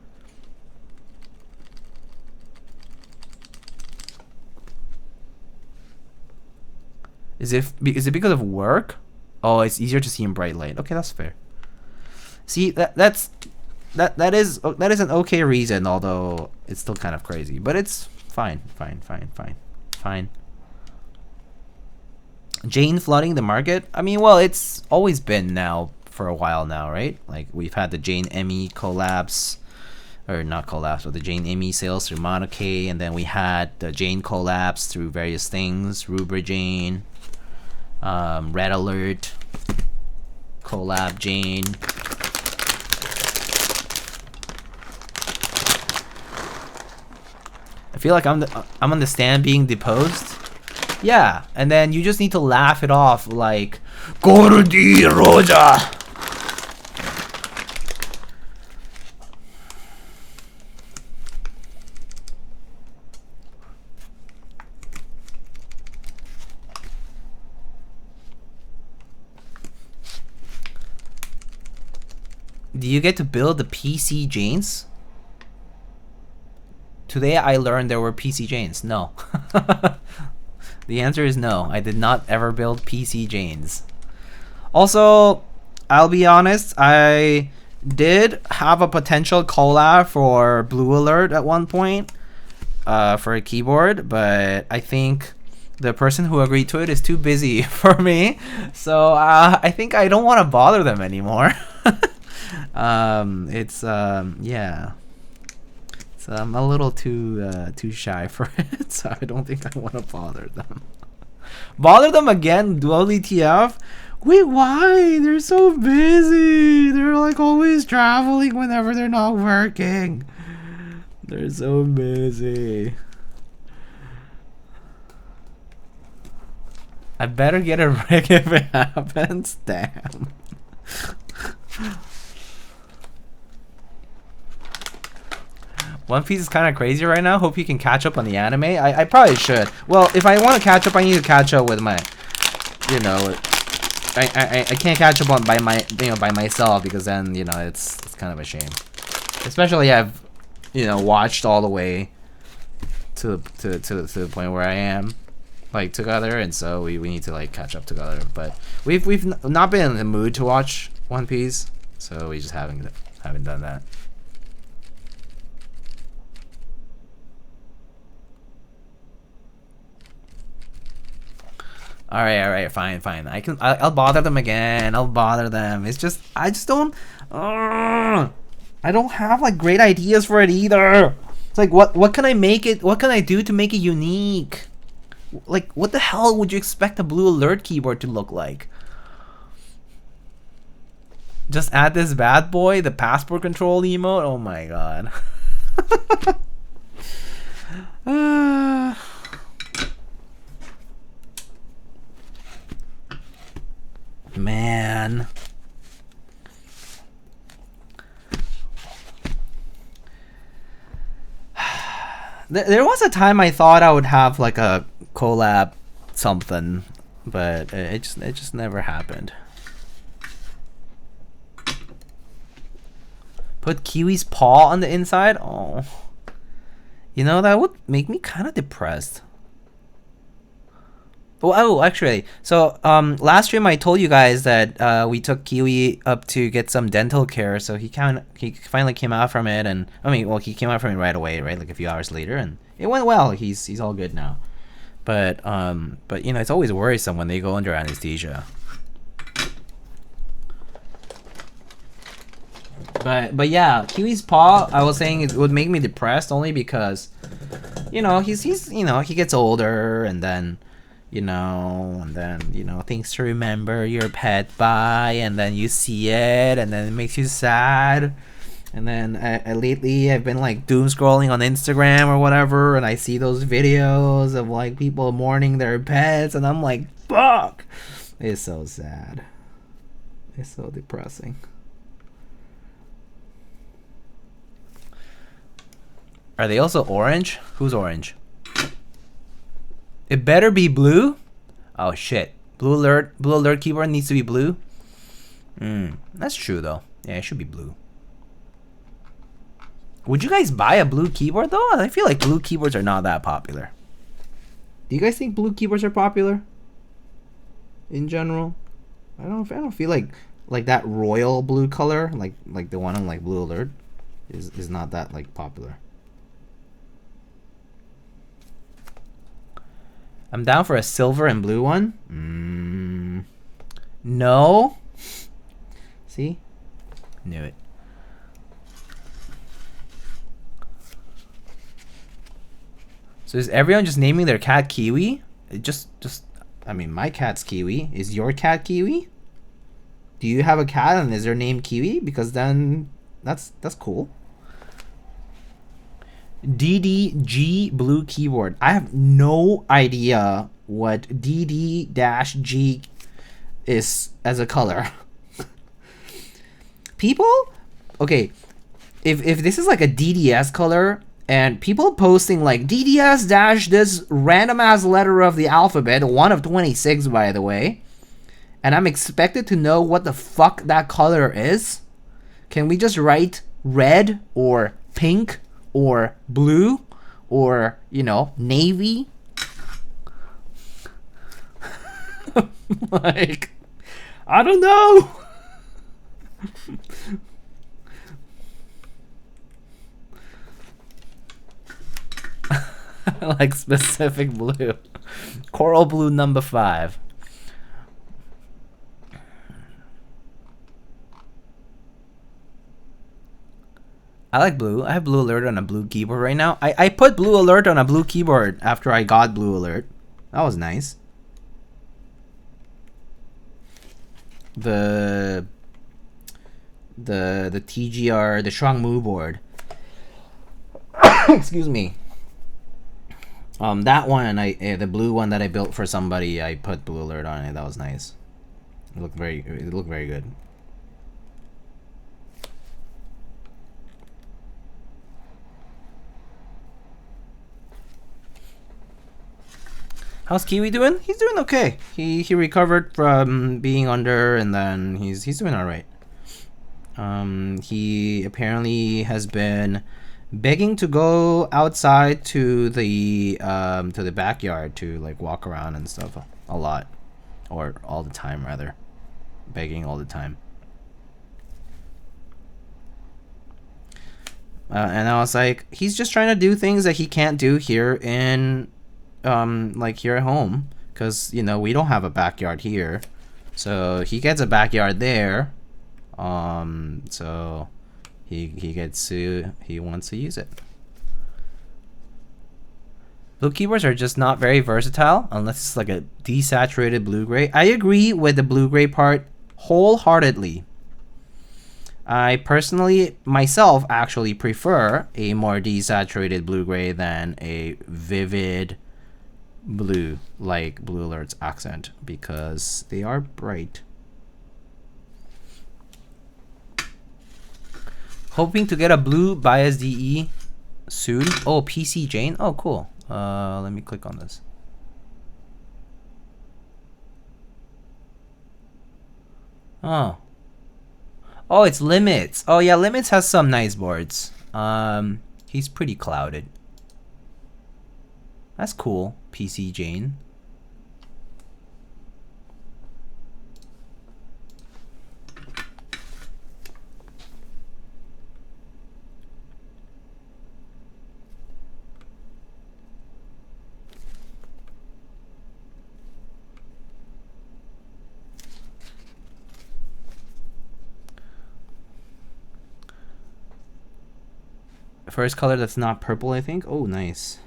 Is it because of work? Oh, it's easier to see in bright light. Okay, that's fair. See, that is an okay reason, although it's still kind of crazy. But it's fine. Jane flooding the market? I mean, well, it's always been now for a while now, right? Like we've had the Jane ME collabs, or not collabs, but the Jane ME sales through Monokay, and then we had the Jane collabs through various things, Rubber Jane, Red Alert, collab Jane. I feel like I'm on the stand being deposed. Yeah, and then you just need to laugh it off like Gordi Roja. Do you get to build the PC Janes? Today I learned there were PC Janes. No. The answer is no. I did not ever build PC Janes. Also, I'll be honest, I did have a potential collab for Blue Alert at one point for a keyboard, but I think the person who agreed to it is too busy for me, so I think I don't want to bother them anymore. Yeah, so I'm a little too shy for it, so I don't think I want to bother them. Bother them again, WTF? Wait, why? They're so busy. They're like always traveling whenever they're not working. They're so busy. I better get a rig if it happens. Damn. One Piece is kind of crazy right now. Hope you can catch up on the anime. I probably should. Well, if I want to catch up, I need to catch up with my, you know, I can't catch up on by myself, because then, you know, it's kind of a shame. Especially I've, you know, watched all the way to the point where I am, like, together, and so we need to like catch up together. But we've not been in the mood to watch One Piece, so we just haven't done that. All right, fine. I'll bother them again. I'll bother them. It's just I just don't. I don't have like great ideas for it either. It's like what can I make it? What can I do to make it unique? Like, what the hell would you expect a Blue Alert keyboard to look like? Just add this bad boy, the passport control emote. Oh my god. Man. There was a time I thought I would have like a collab something, but it just never happened. Put Kiwi's paw on the inside? Oh. You know, that would make me kind of depressed. Oh, actually, so last stream I told you guys that we took Kiwi up to get some dental care, so he finally came out from it, and I mean, well, he came out from it right away, right, like a few hours later, and it went well. He's all good now, but you know, it's always worrisome when they go under anesthesia. But yeah, Kiwi's paw, I was saying it would make me depressed only because, you know, he's you know, he gets older, and then. You know, things to remember your pet by, and then you see it, and then it makes you sad. And then lately I've been like doom scrolling on Instagram or whatever, and I see those videos of like people mourning their pets, and I'm like, fuck! It's so sad. It's so depressing. Are they also orange? Who's orange? It better be blue. Oh shit! Blue alert keyboard needs to be blue. That's true though. Yeah, it should be blue. Would you guys buy a blue keyboard though? I feel like blue keyboards are not that popular. Do you guys think blue keyboards are popular? In general, I don't feel like that royal blue color, like the one on like Blue Alert, is not that like popular. I'm down for a silver and blue one. No. See? Knew it. So is everyone just naming their cat Kiwi? I mean, my cat's Kiwi. Is your cat Kiwi? Do you have a cat and is their name Kiwi? Because then that's cool. DDG blue keyboard. I have no idea what DD-G is as a color. People, okay, if this is like a DDS color and people posting like DDS dash this random ass letter of the alphabet, one of 26 by the way, and I'm expected to know what the fuck that color is, can we just write red or pink or blue, or, you know, navy? Like, I don't know. Like specific blue. Coral blue number 5. I like blue. I have blue alert on a blue keyboard right now. I put blue alert on a blue keyboard after I got blue alert. That was nice. The TGR, the Shuangmu board. Excuse me. That one, the blue one that I built for somebody, I put blue alert on it. That was nice. It looked very good. How's Kiwi doing? He's doing okay. He recovered from being under, and then he's doing all right. He apparently has been begging to go outside to the backyard to like walk around and stuff a lot, or all the time rather, begging all the time. And I was like, he's just trying to do things that he can't do here in like here at home, because you know we don't have a backyard here, so he gets a backyard there. So he wants to use it. Blue keyboards are just not very versatile unless it's like a desaturated blue-gray. I agree with the blue-gray part wholeheartedly. I personally, myself, actually prefer a more desaturated blue-gray than a vivid blue, like Blue Alert's accent, because they are bright. Hoping to get a blue bias DE soon. Oh, PC Jane. Oh, cool. Let me click on this. Oh. Oh, it's Limits. Oh yeah, Limits has some nice boards. He's pretty clouded. That's cool, PC Jane. First color that's not purple, I think. Oh, nice.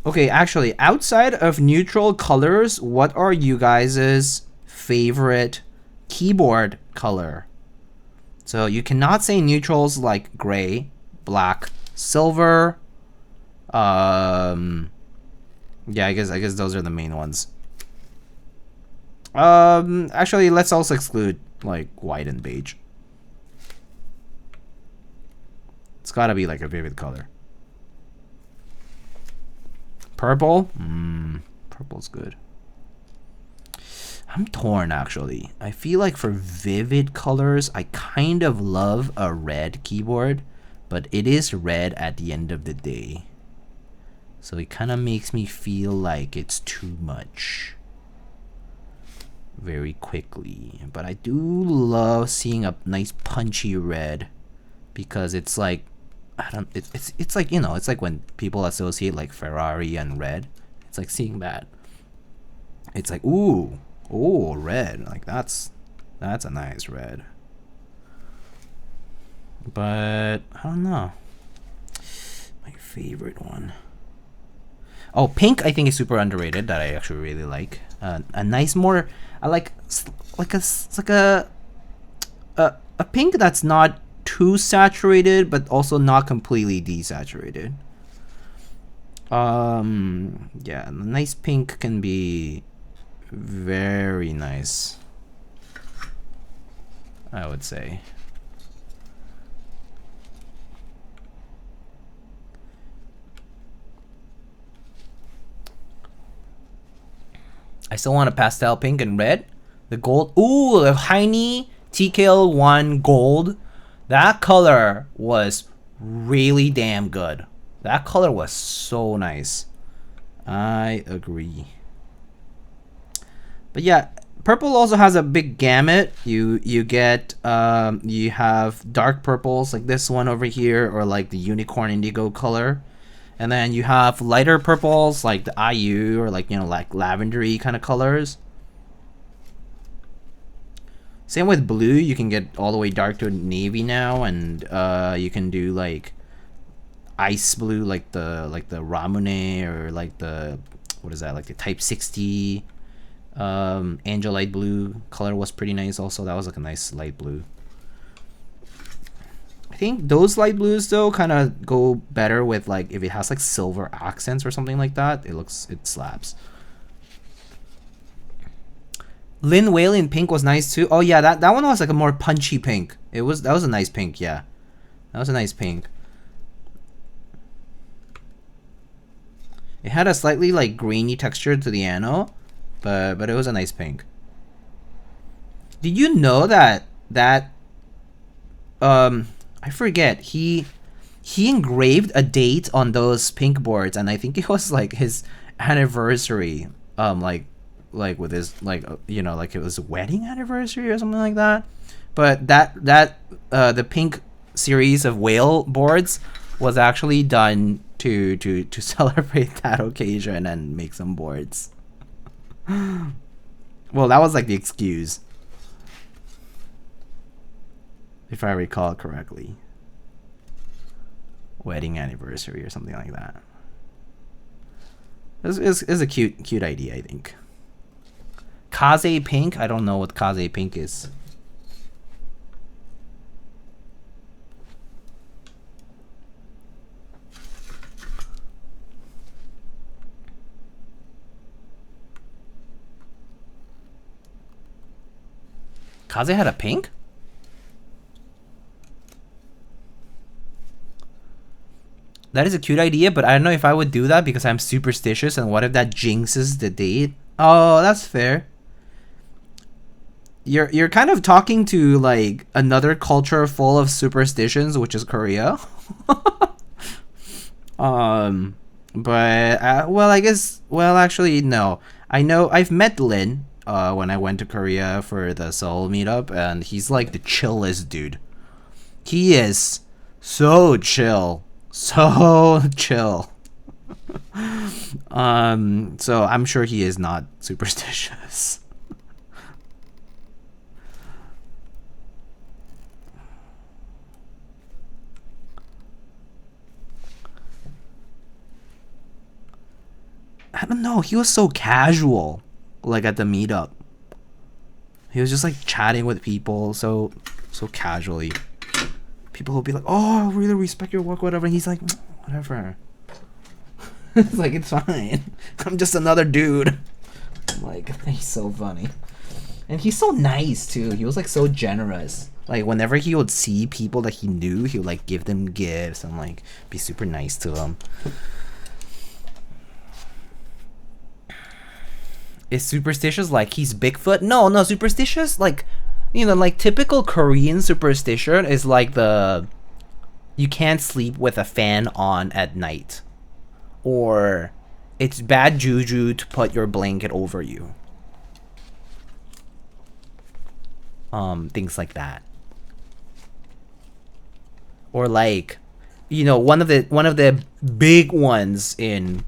Okay, actually, outside of neutral colors, what are you guys' favorite keyboard color? So you cannot say neutrals like gray, black, silver. Yeah, I guess those are the main ones. Actually, let's also exclude like white and beige. It's gotta be like a vivid color. Purple? Purple's good. I'm torn actually. I feel like for vivid colors, I kind of love a red keyboard, but it is red at the end of the day. So it kind of makes me feel like it's too much very quickly. But I do love seeing a nice punchy red, because it's like, it's like, you know, it's like when people associate like Ferrari and red. It's like seeing that. It's like, ooh, red. Like that's a nice red. But I don't know. My favorite one. Oh, pink I think is super underrated. That I actually really like. A nice more. I like a pink that's not too saturated, but also not completely desaturated. Yeah, a nice pink can be very nice, I would say. I still want a pastel pink and red. The gold. Ooh, the Heine TKL1 gold. That color was really damn good. That color was so nice. I agree. But yeah, Purple also has a big gamut. You get you have dark purples like this one over here, or like the unicorn indigo color, and then you have lighter purples like the IU, or like, you know, like lavendery kind of colors. Same with blue. You can get all the way dark to navy now, and you can do like ice blue, like the Ramune, or like the, what is that, like the Type 60. Angel light blue color was pretty nice also. That was like a nice light blue. I think those light blues though kind of go better with like if it has like silver accents or something like that. It slaps. Lin Whaley pink was nice too. Oh yeah, that one was like a more punchy pink. That was a nice pink. Yeah, that was a nice pink. It had a slightly like grainy texture to the ano, but it was a nice pink. Did you know that I forget, he engraved a date on those pink boards, and I think it was like his anniversary, like with his, like, you know, like it was a wedding anniversary or something like that. But the pink series of whale boards was actually done to celebrate that occasion and make some boards. Well, that was like the excuse, if I recall correctly. Wedding anniversary or something like that. It's a cute idea, I think. Kaze pink? I don't know what Kaze pink is. Kaze had a pink? That is a cute idea, but I don't know if I would do that because I'm superstitious, and what if that jinxes the date? Oh, that's fair. You're kind of talking to like another culture full of superstitions, which is Korea. But well, I guess, well, actually no. I know I've met Lin when I went to Korea for the Seoul meetup, and he's like the chillest dude. He is so chill. So chill. So I'm sure he is not superstitious. I don't know, he was so casual, like at the meetup. He was just like chatting with people so casually. People will be like, "Oh, I really respect your work," whatever, and he's like, "Whatever." It's like, it's fine. I'm just another dude. I'm like, he's so funny. And he's so nice too. He was like so generous. Like whenever he would see people that he knew, he would like give them gifts and like be super nice to them. Is superstitious like he's Bigfoot? No, superstitious, like, you know, like typical Korean superstition is like the, you can't sleep with a fan on at night, or it's bad juju to put your blanket over you. Things like that. Or like, you know, one of the big ones in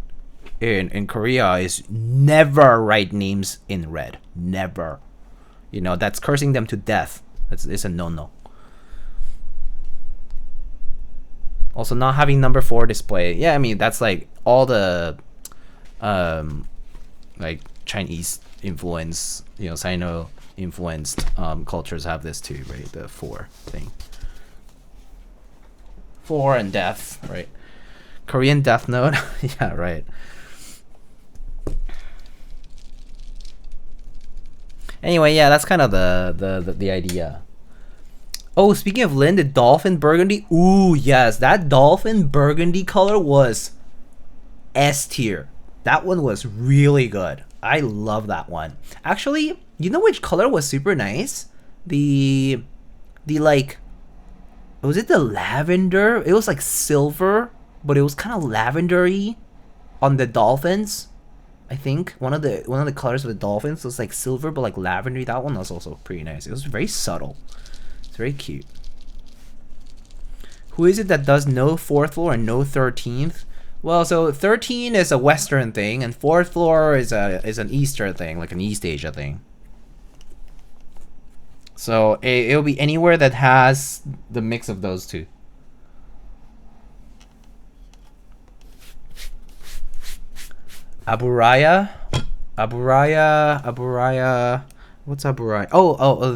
Korea is never write names in red. Never. You know, that's cursing them to death. It's a no-no. Also, not having number 4 display. Yeah, I mean, that's like all the like Chinese influence, you know, Sino influenced cultures have this too, right? The 4 thing. 4 and death, right? Korean Death Note. Yeah, right. Anyway, yeah, that's kind of the idea. Oh, speaking of Lin, the dolphin burgundy. Ooh, yes, that dolphin burgundy color was S tier. That one was really good. I love that one. Actually, you know which color was super nice? The like, was it the lavender? It was like silver, but it was kind of lavendery on the dolphins. I think one of the colors of the dolphins was like silver, but like lavender. That one was also pretty nice. It was very subtle. It's very cute. Who is it that does no 4th floor and no 13th? Well, so 13 is a Western thing, and 4th floor is an Eastern thing, like an East Asia thing. So it'll be anywhere that has the mix of those two. Aburaya. What's Aburaya? Oh,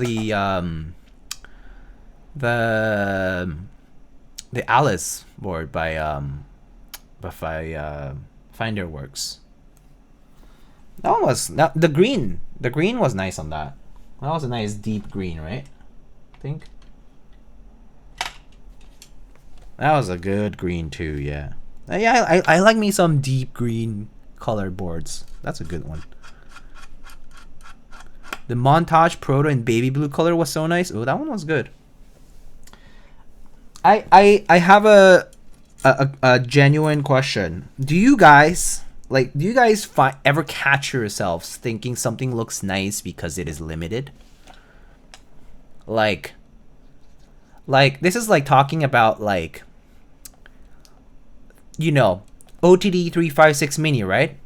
the Alice board by DNworks. That one was the green. The green was nice on that. That was a nice deep green, right? I think that was a good green too. Yeah, yeah. I like me some deep green colored boards. That's a good one. The Montage Proto in baby blue color was so nice. Oh, that one was good. I have a genuine question. Do you guys ever catch yourselves thinking something looks nice because it is limited? Like this is like talking about like, you know, OTD 356 mini, right?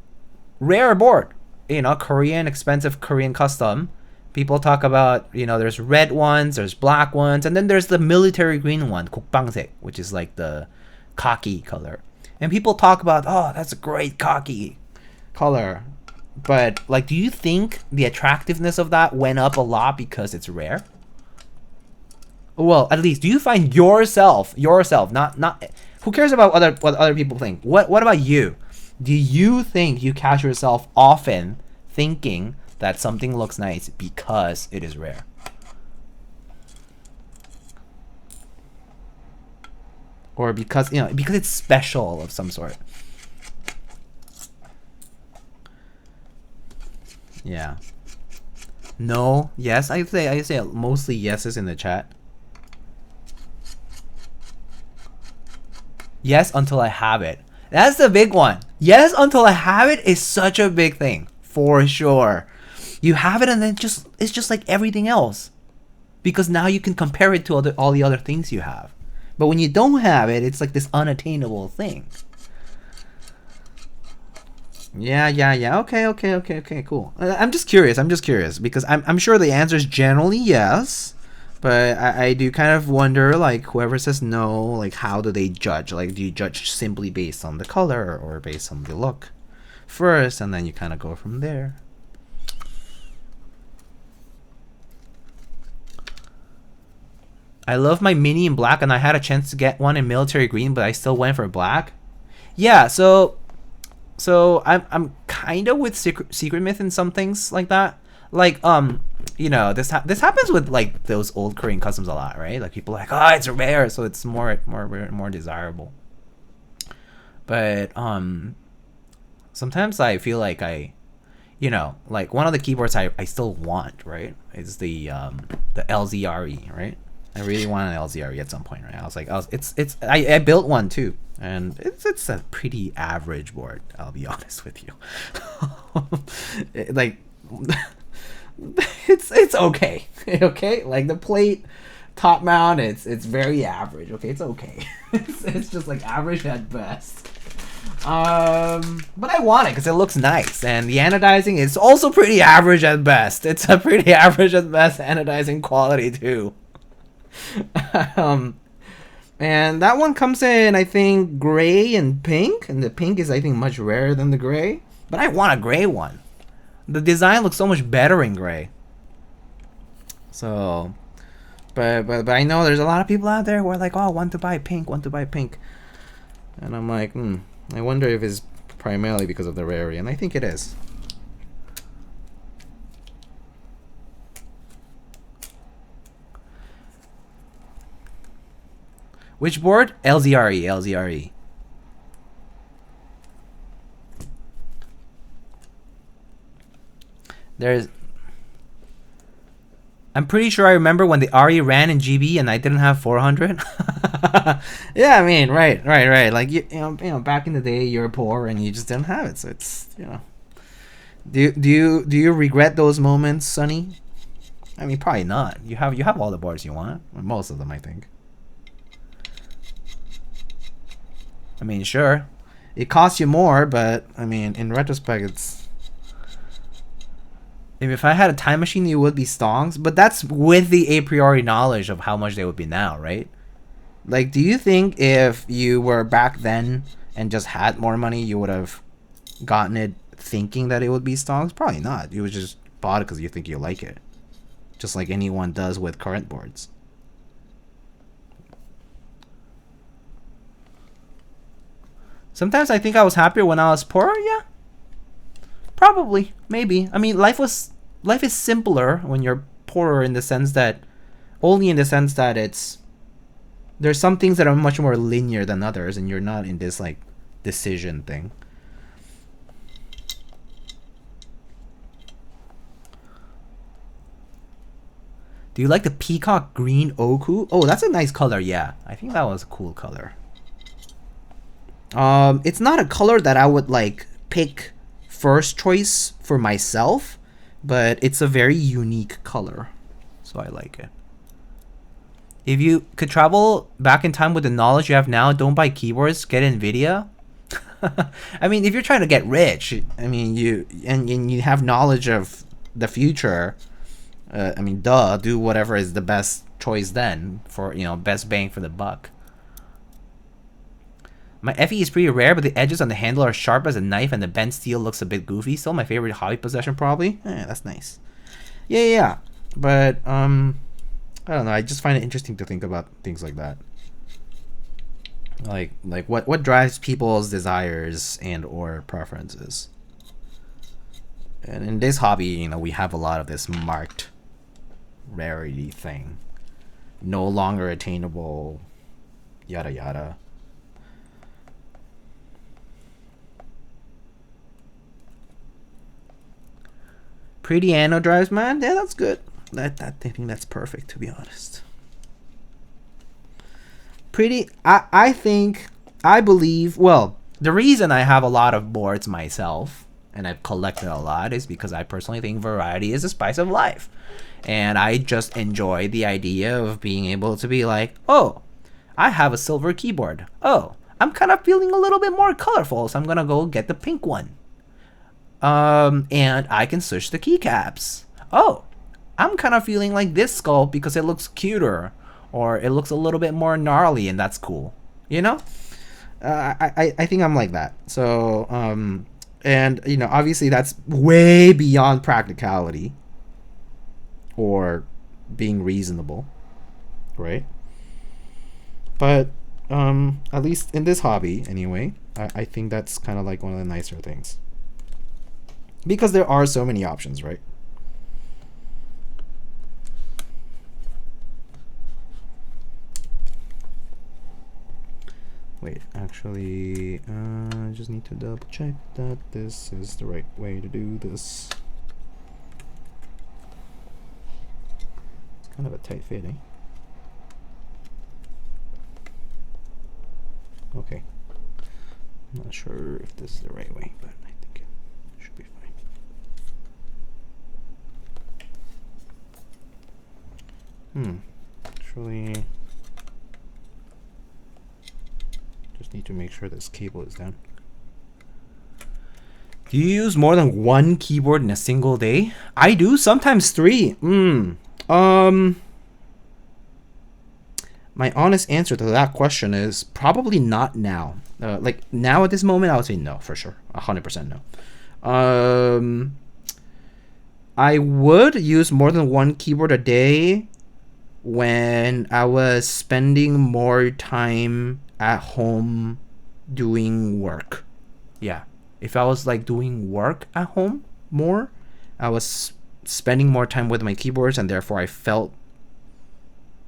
Rare board, you know, Korean, expensive Korean custom. People talk about, you know, there's red ones, there's black ones, and then there's the military green one, 국방색, which is like the khaki color. And people talk about, oh, that's a great khaki color. But like, do you think the attractiveness of that went up a lot because it's rare? Well, at least, do you find yourself, not who cares about what other people think? What about you? Do you think you catch yourself often thinking that something looks nice because it is rare? Or because, you know, because it's special of some sort? Yeah. No. Yes. I say mostly yeses in the chat. Yes, until I have it. That's the big one. Yes, until I have it is such a big thing, for sure. You have it, and then it's just like everything else, because now you can compare it to all the other things you have. But when you don't have it, it's like this unattainable thing. Yeah. Okay, cool. I'm just curious because I'm sure the answer is generally yes. But I do kind of wonder, like, whoever says no, like, how do they judge? Like, do you judge simply based on the color or based on the look first, and then you kind of go from there? I love my mini in black, and I had a chance to get one in military green, but I still went for black. Yeah, so I'm kind of with Secret Myth in some things like that. Like, you know, this happens with like those old Korean customs a lot, right? Like, people are like, oh, it's rare, so it's more desirable. But sometimes I feel like you know, like one of the keyboards I still want, right, is the LZRE, right? I really want an LZRE at some point, right? I built one too, and it's a pretty average board, I'll be honest with you. Like, it's okay. Okay, like the plate, top mount, it's very average. Okay, it's okay. it's just like average at best. But I want it because it looks nice, and the anodizing is also pretty average at best. It's a pretty average at best anodizing quality too. And that one comes in, I think, gray and pink, and the pink is, I think, much rarer than the gray. But I want a gray one. The design looks so much better in gray. So, but I know there's a lot of people out there who are like, oh, want to buy pink. And I'm like, I wonder if it's primarily because of the rarity, and I think it is. Which board? LZRE. I'm pretty sure I remember when the RE ran in GB and I didn't have 400. Yeah, I mean, right. Like, you know, back in the day, you're poor and you just didn't have it. So it's, you know, Do you regret those moments, Sonny? I mean, probably not. You have all the boards you want, most of them, I think. I mean, sure, it costs you more, but I mean, in retrospect, it's. If I had a time machine, it would be stongs, but that's with the a priori knowledge of how much they would be now, right? Like, do you think if you were back then and just had more money, you would have gotten it thinking that it would be stongs? Probably not. You would just bought it because you think you like it, just like anyone does with current boards. Sometimes I think I was happier when I was poorer. Yeah, probably, maybe. I mean, life is simpler when you're poorer, in the sense that it's, there's some things that are much more linear than others, and you're not in this like decision thing. Do you like the peacock green oku? Oh, that's a nice color. Yeah, I think that was a cool color. It's not a color that I would like pick first choice for myself, but it's a very unique color, so I like it. If you could travel back in time with the knowledge you have now, don't buy keyboards, get Nvidia. I mean, if you're trying to get rich, I mean, you have knowledge of the future. I mean, duh, do whatever is the best choice then, for, you know, best bang for the buck. My FE is pretty rare, but the edges on the handle are sharp as a knife, and the bent steel looks a bit goofy. Still my favorite hobby possession, probably. That's nice. Yeah. But I don't know. I just find it interesting to think about things like that. Like what drives people's desires and or preferences. And in this hobby, you know, we have a lot of this marked rarity thing. No longer attainable, yada yada. Pretty anode drives, man. Yeah, that's good. I think that's perfect, to be honest. I believe, well, the reason I have a lot of boards myself, and I've collected a lot, is because I personally think variety is the spice of life. And I just enjoy the idea of being able to be like, oh, I have a silver keyboard. Oh, I'm kind of feeling a little bit more colorful, so I'm going to go get the pink one. And I can switch the keycaps. Oh, I'm kind of feeling like this sculpt because it looks cuter, or it looks a little bit more gnarly, and that's cool. You know? I think I'm like that. So, and, you know, obviously that's way beyond practicality or being reasonable, right? But, at least in this hobby, anyway, I think that's kind of like one of the nicer things. Because there are so many options, right? Wait, actually, I just need to double check that this is the right way to do this. It's kind of a tight fit, eh? Okay. I'm not sure if this is the right way, but I think it should be fine. Actually, just need to make sure this cable is down. Do you use more than one keyboard in a single day? I do, sometimes 3. My honest answer to that question is probably not now. Like now at this moment, I would say no, for sure. 100% no. I would use more than one keyboard a day when I was spending more time at home doing work. Yeah. If I was like doing work at home more, I was spending more time with my keyboards, and therefore I felt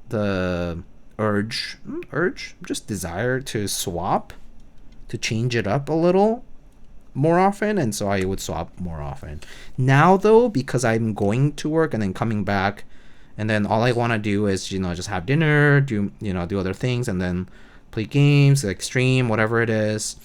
the just desire to swap, to change it up a little more often, and so I would swap more often. Now though, because I'm going to work and then coming back, and then all I want to do is, you know, just have dinner, do other things, and then play games, like stream, whatever it is,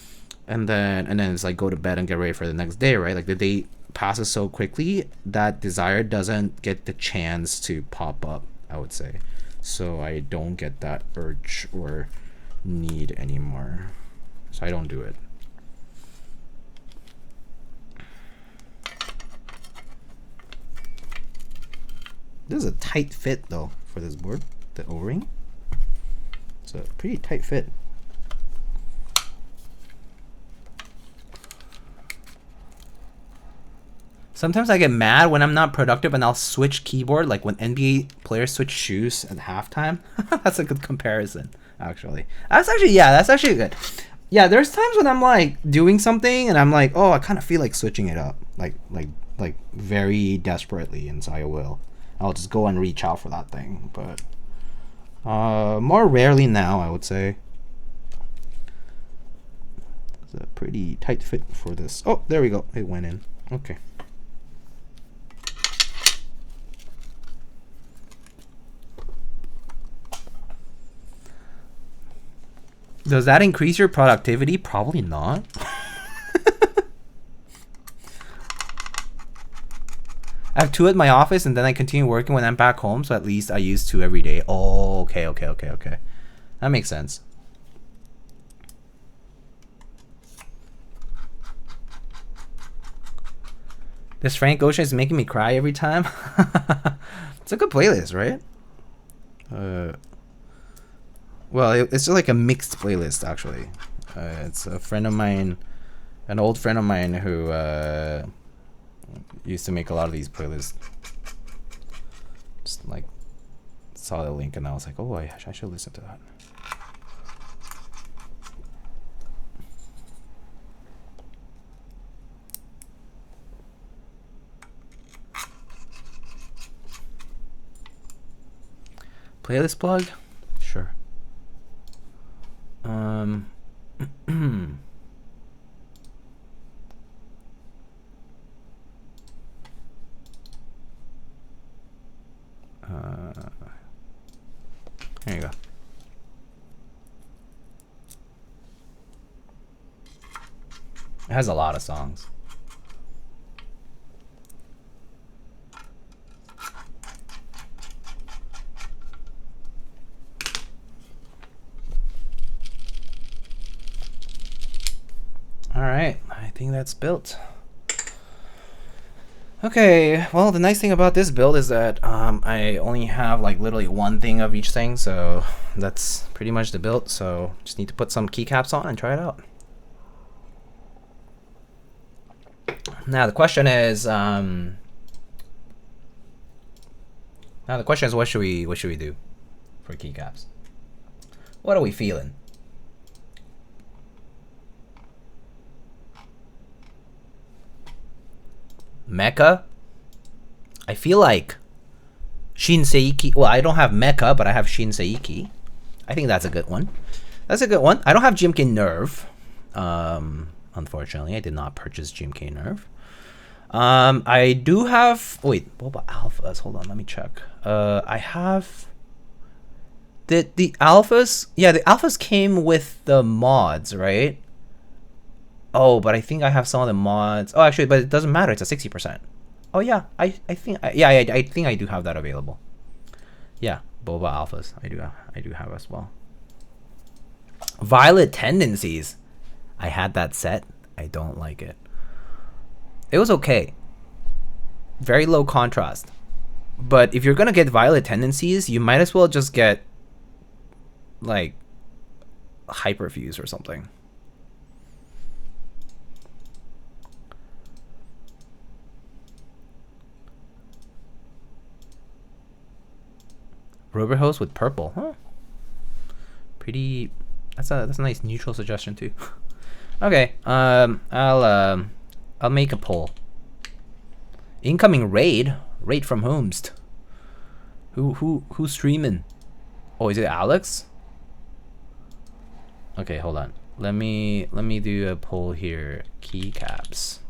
and then it's like go to bed and get ready for the next day, right? Like the day passes so quickly that desire doesn't get the chance to pop up, I would say. So I don't get that urge or need anymore. So I don't do it. This is a tight fit though for this board, the O-ring. It's a pretty tight fit. Sometimes I get mad when I'm not productive and I'll switch keyboard, like when NBA players switch shoes at halftime. That's a good comparison, actually. That's actually good. Yeah, there's times when I'm like doing something and I'm like, oh, I kind of feel like switching it up, like very desperately, and so I will. I'll just go and reach out for that thing, but more rarely now, I would say. It's a pretty tight fit for this. Oh, there we go. It went in. Okay. Does that increase your productivity? Probably not. I have 2 at my office and then I continue working when I'm back home, so at least I use 2 every day. Oh, okay. That makes sense. This Frank Ocean is making me cry every time. It's a good playlist, right? Well, it's just like a mixed playlist, actually. It's a friend of mine, an old friend of mine who used to make a lot of these playlists. Just like saw the link and I was like, oh, I should listen to that. Playlist plug? Sure. Here you go. It has a lot of songs. All right, I think that's built. Okay, well, the nice thing about this build is that I only have like literally one thing of each thing, so that's pretty much the build. So just need to put some keycaps on and try it out. Now the question is, what should we do for keycaps? What are we feeling? Mecha? I feel like Shinseiki. Well, I don't have Mecha, but I have Shinseiki. I think that's a good one. That's a good one. I don't have GMK Nerve. Unfortunately, I did not purchase GMK Nerve. I do have. Wait, what about alphas? Hold on, let me check. I have the alphas. Yeah, the alphas came with the mods, right? Oh, but I think I have some of the mods. Oh, actually, but it doesn't matter. It's a 60%. Oh yeah, I think I think I do have that available. Yeah, Boba alphas. I do have as well. Violet Tendencies. I had that set. I don't like it. It was okay. Very low contrast. But if you're gonna get Violet Tendencies, you might as well just get like Hyperfuse or something. Rubhrehose with purple, huh? Pretty. That's a nice neutral suggestion too. Okay, I'll make a poll. Incoming raid from Homest. Who's streaming? Oh, is it Alex? Okay, hold on. Let me do a poll here. Keycaps.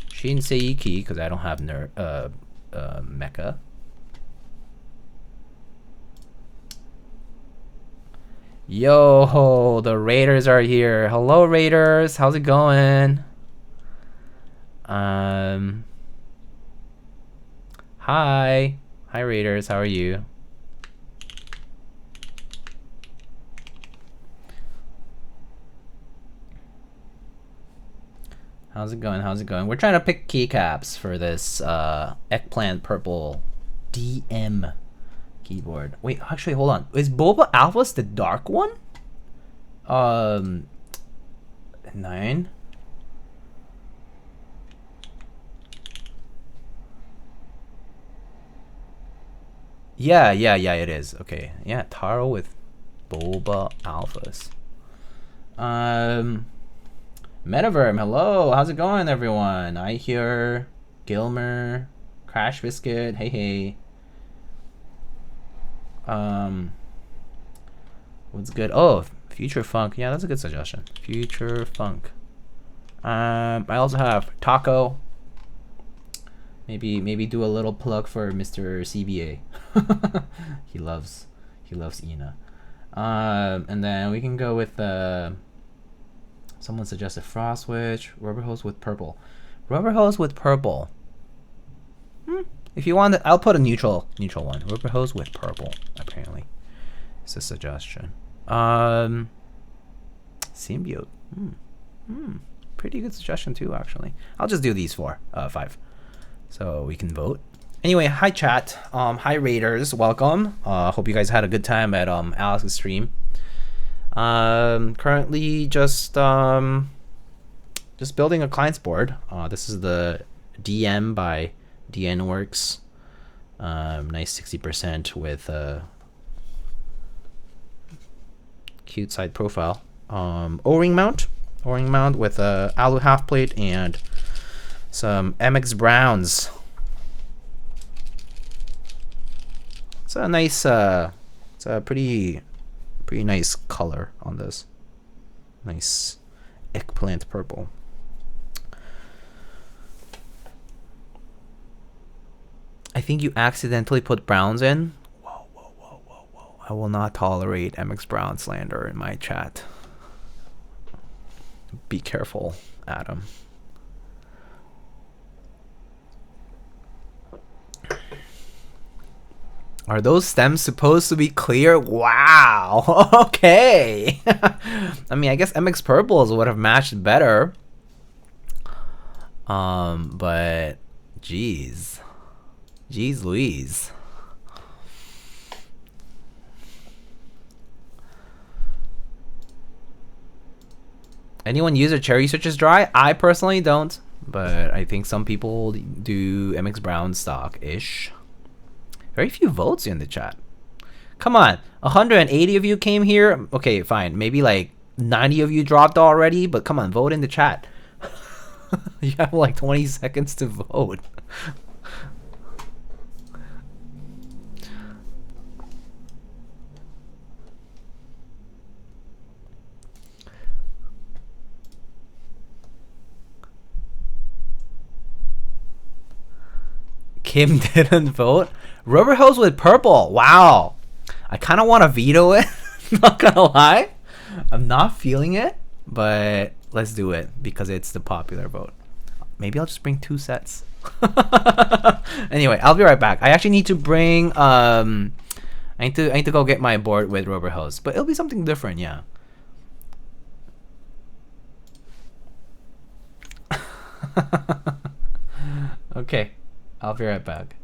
Shinseiki, because I don't have Mecha. Yo, the Raiders are here. Hello, Raiders. How's it going? Um. Hi, Raiders. How are you? How's it going? How's it going? We're trying to pick keycaps for this eggplant purple DM keyboard. Wait, actually, hold on. Is Boba Alphas the dark one? 9. Yeah, it is. Okay. Yeah, Taro with Boba Alphas. Metaverm, hello. How's it going, everyone? I hear Gilmer, Crash Biscuit. Hey. What's good? Oh, Future Funk. Yeah, that's a good suggestion. Future Funk. I also have Taco. Maybe do a little plug for Mr. CBA. he loves Ina. And then we can go with someone suggested Frost Witch, Rubhrehose with purple. Rubhrehose with purple. If you want, I'll put a neutral one. Rubhrehose with purple. Apparently, it's a suggestion. Symbiote. Pretty good suggestion too, actually. I'll just do these 5, so we can vote. Anyway, hi chat. Hi Raiders. Welcome. Hope you guys had a good time at Alex's stream. Currently just building a client's board. This is the DM by DNworks. Nice 60% with cute side profile. O-ring mount with a alu half plate and some MX Browns. It's a nice it's a pretty nice color on this. Nice eggplant purple. I think you accidentally put browns in. Whoa. I will not tolerate MX Brown slander in my chat. Be careful, Adam. Are those stems supposed to be clear? Wow. Okay. I mean, I guess MX Purples would have matched better. But Jeez Louise. Anyone use their cherry switches dry? I personally don't, but I think some people do MX Brown stock-ish. Very few votes in the chat. Come on, 180 of you came here. Okay, fine. Maybe like 90 of you dropped already, but come on, vote in the chat. You have like 20 seconds to vote. Kim didn't vote. Rubhrehose with purple. Wow. I kind of want to veto it. Not gonna lie. I'm not feeling it, but let's do it because it's the popular vote. Maybe I'll just bring 2 sets. Anyway, I'll be right back. I actually need to bring I need to go get my board with Rubhrehose, but it'll be something different, yeah. Okay. I'll be right back.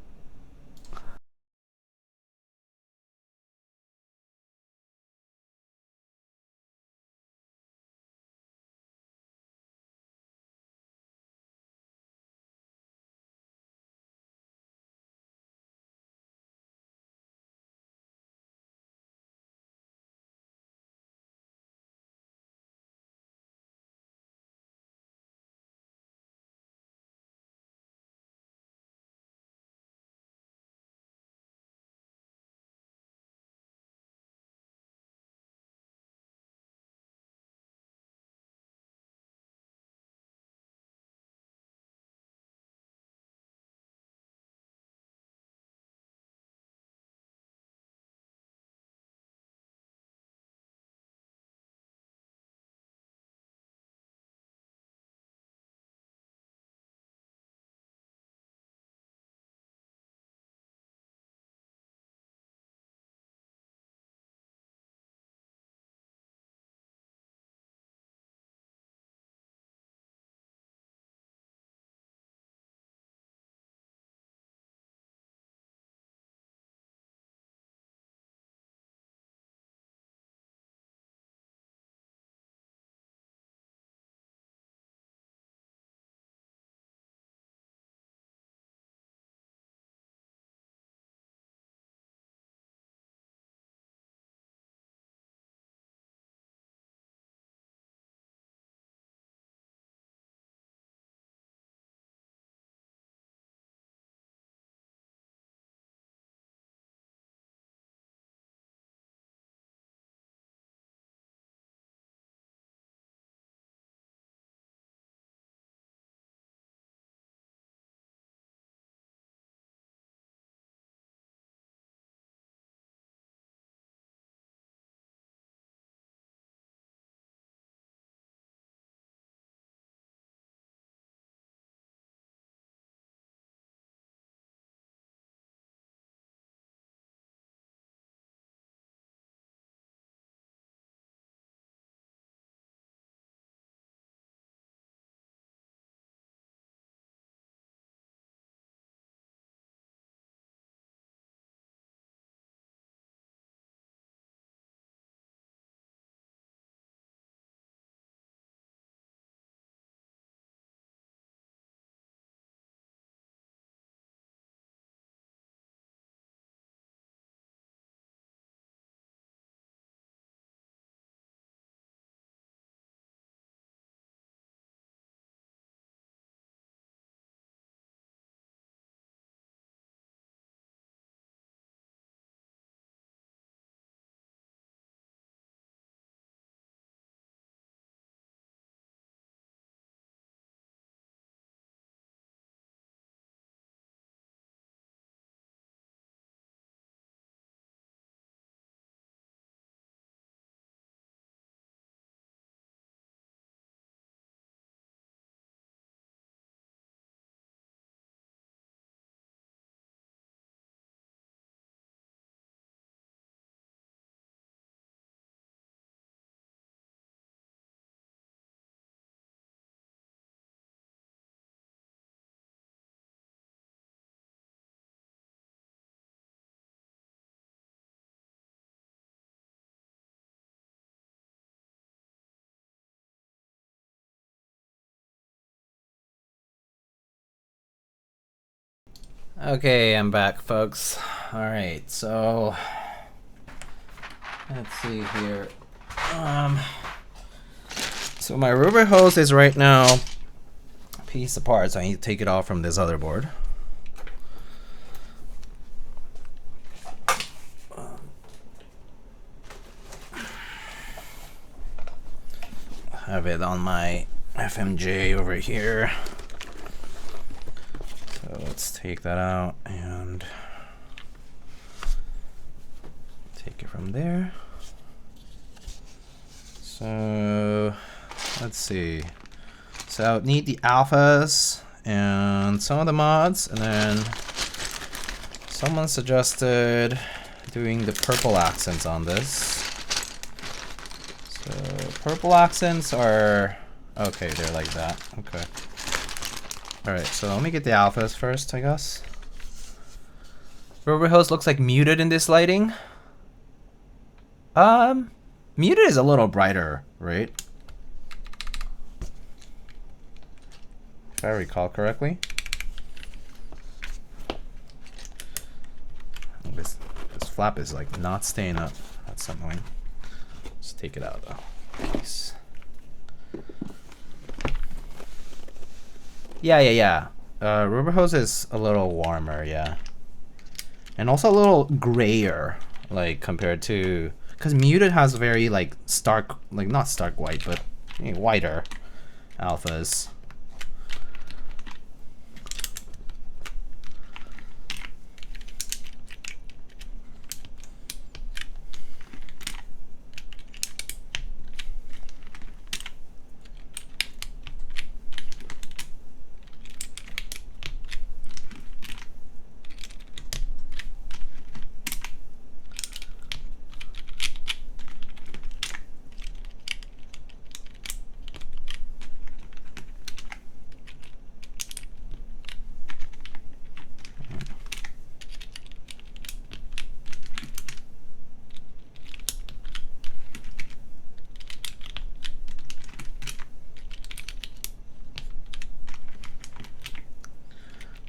Okay, I'm back, folks. All right, so let's see here. So my Rubhrehose is right now a piece apart, so I need to take it off from this other board. I have it on my FMJ over here. So let's take that out and take it from there. So let's see. So I need the alphas and some of the mods, and then someone suggested doing the purple accents on this. So purple accents are okay, they're like that. Okay. Alright, so let me get the alphas first, I guess. Rubhrehose looks like muted in this lighting. Muted is a little brighter, right? If I recall correctly. This flap is like not staying up. That's annoying. Let's take it out though. Case. Yeah. Rubhrehose is a little warmer, yeah. And also a little grayer, like compared to, because muted has very like stark, like not stark white, but whiter alphas.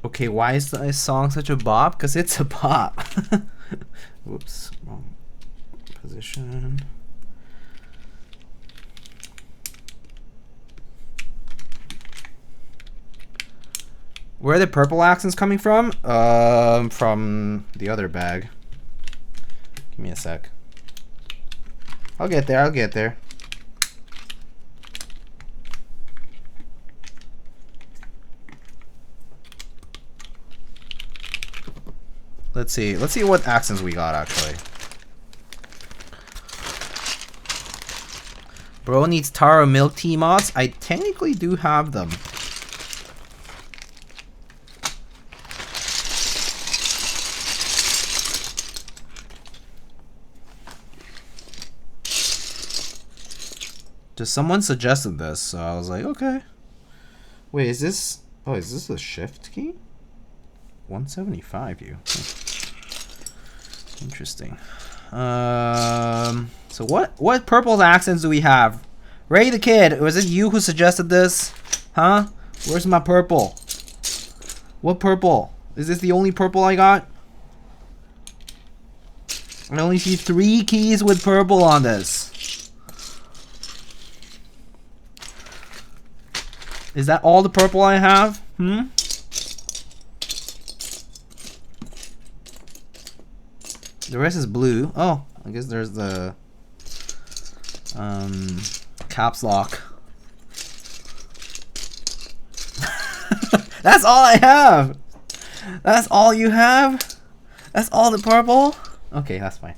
Okay, why is this song such a bop? Because it's a bop. Whoops, wrong position. Where are the purple accents coming from? From the other bag. Give me a sec. I'll get there. Let's see what accents we got actually. Bro needs taro milk tea mods. I technically do have them. Just someone suggested this, so I was like, okay. Wait, is this? Oh, is this a shift key? 175 U. Interesting. So what purple accents do we have? Ray the Kid, was it you who suggested this? Huh? Where's my purple? What purple? Is this the only purple I got? I only see 3 keys with purple on this. Is that all the purple I have? The rest is blue. Oh, I guess there's the caps lock. That's all I have. That's all you have? That's all the purple? Okay, that's fine.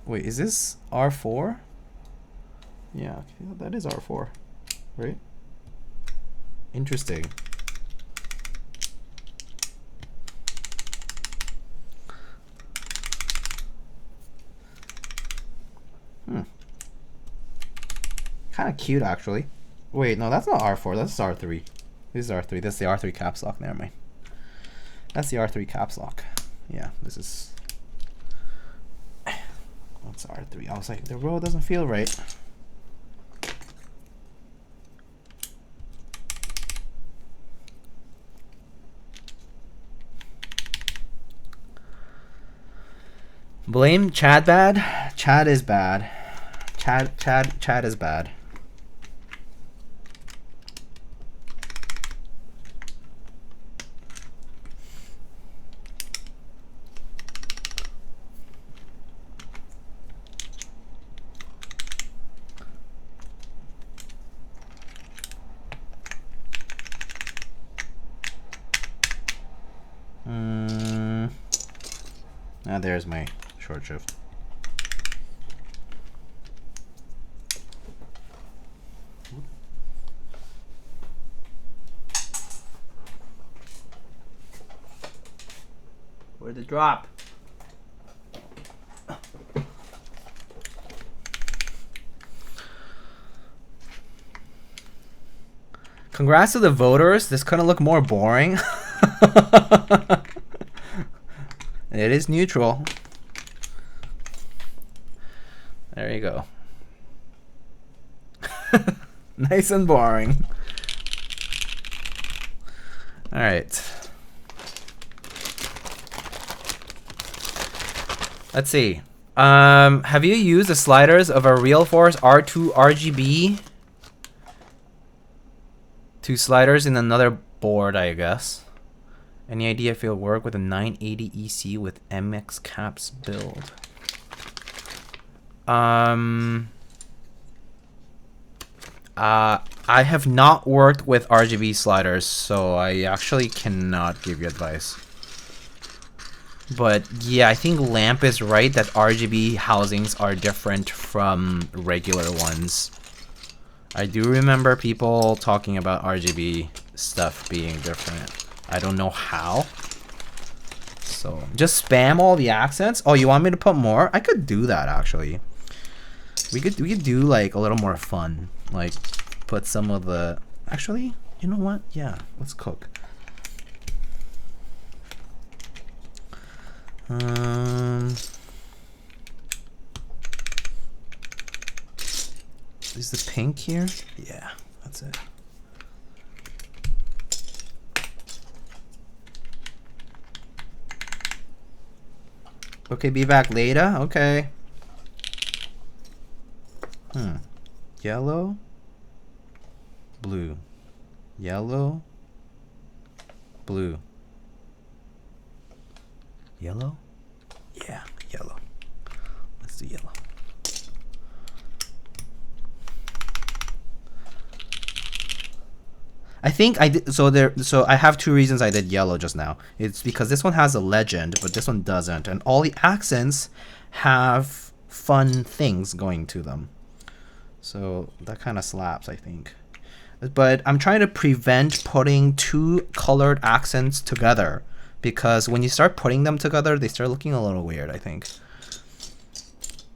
Wait, is this R4? Yeah, that is R4, right? Interesting. Kind of cute, actually. Wait, no, that's not R4. That's R3. This is R3. That's the R3 caps lock. Never mind. That's the R3 caps lock. Yeah, this is. What's R3? I was like, the row doesn't feel right. Blame Chad bad? Chad is bad. Chad is bad. Now there's my short shift. Where'd it drop? Congrats to the voters. This couldn't look more boring. It is neutral. There you go. Nice and boring. All right. Let's see. Have you used the sliders of a Realforce R2 RGB? Two sliders in another board, I guess. Any idea if it'll work with a 980 EC with MX caps build? I have not worked with RGB sliders, so I actually cannot give you advice. But yeah, I think Lamp is right that RGB housings are different from regular ones. I do remember people talking about RGB stuff being different. I don't know how. So just spam all the accents. Oh, you want me to put more? I could do that actually. We could do like a little more fun. Like put some of the actually, you know what? Yeah, let's cook. Is the pink here? Yeah, that's it. Okay, be back later. Okay. Yellow, blue, yellow, blue, yellow. Yeah, yellow. Let's do yellow. I think I did so I have two reasons I did yellow just now. It's because this one has a legend, but this one doesn't, and all the accents have fun things going to them. So that kind of slaps, I think. But I'm trying to prevent putting two colored accents together, because when you start putting them together, they start looking a little weird, I think.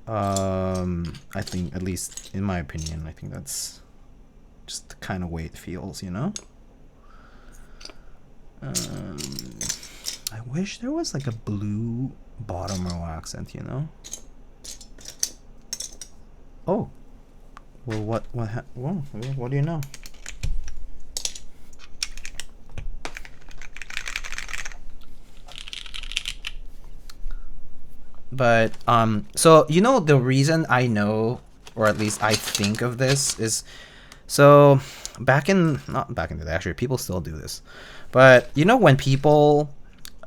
I think, at least in my opinion, I think that's just the kind of way it feels, you know? I wish there was like a blue bottom row accent, you know? Oh. Well, what do you know? But so you know the reason I know, or at least I think of this, is so not back in the day, actually people still do this, but you know when people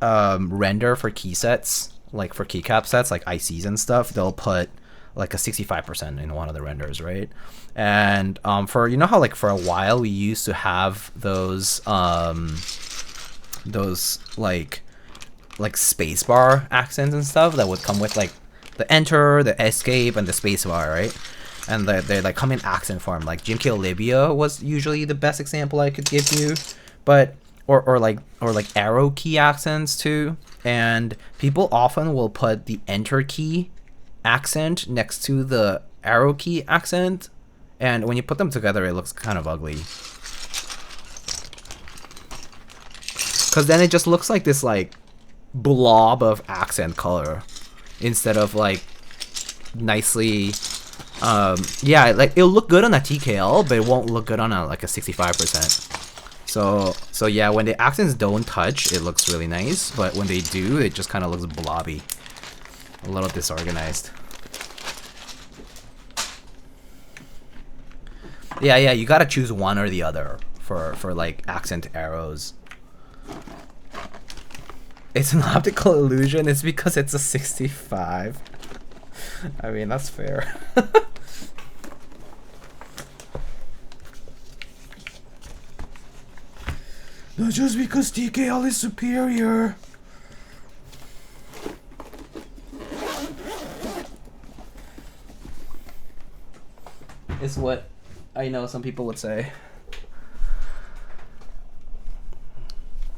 render for key sets, like for keycap sets like ICs and stuff, they'll put like a 65% in one of the renders, right? And for, you know how like for a while we used to have those like spacebar accents and stuff that would come with like the enter, the escape, and the spacebar, right? And they like come in accent form. Like GMK Olivia was usually the best example I could give you, but or like arrow key accents too. And people often will put the enter key accent next to the arrow key accent, and when you put them together, it looks kind of ugly. Because then it just looks like this like blob of accent color instead of like nicely yeah, like it'll look good on a TKL, but it won't look good on a like a 65%. So yeah, when the accents don't touch, it looks really nice, but when they do, it just kind of looks blobby. a little disorganized. Yeah, you gotta choose one or the other for like accent arrows. It's an optical illusion. It's because it's a 65. I mean, that's fair. Not just because TKL is superior. Is what I know some people would say.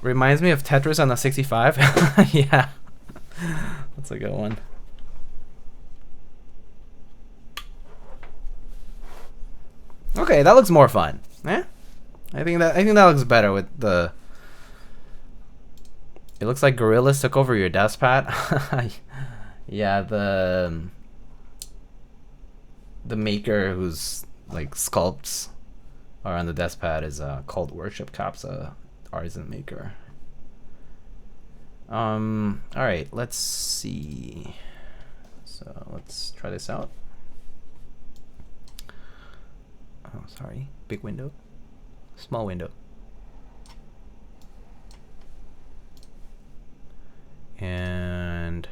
Reminds me of Tetris on the 65. Yeah. That's a good one. Okay, that looks more fun. Yeah? I think that looks better with the. It looks like gorillas took over your desk pad. Yeah, the maker who's like sculpts are on the desk pad is called Worship Capsa artisan maker. All right, let's see. So let's try this out. Oh, sorry, big window, small window. And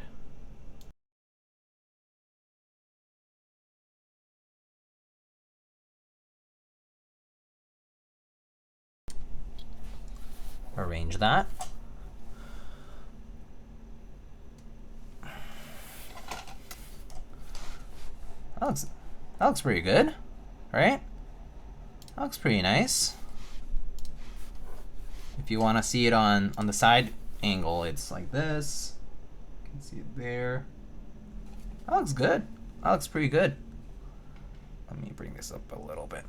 arrange that. That looks pretty good, right? That looks pretty nice. If you want to see it on the side angle, it's like this. You can see it there. That looks good. That looks pretty good. Let me bring this up a little bit.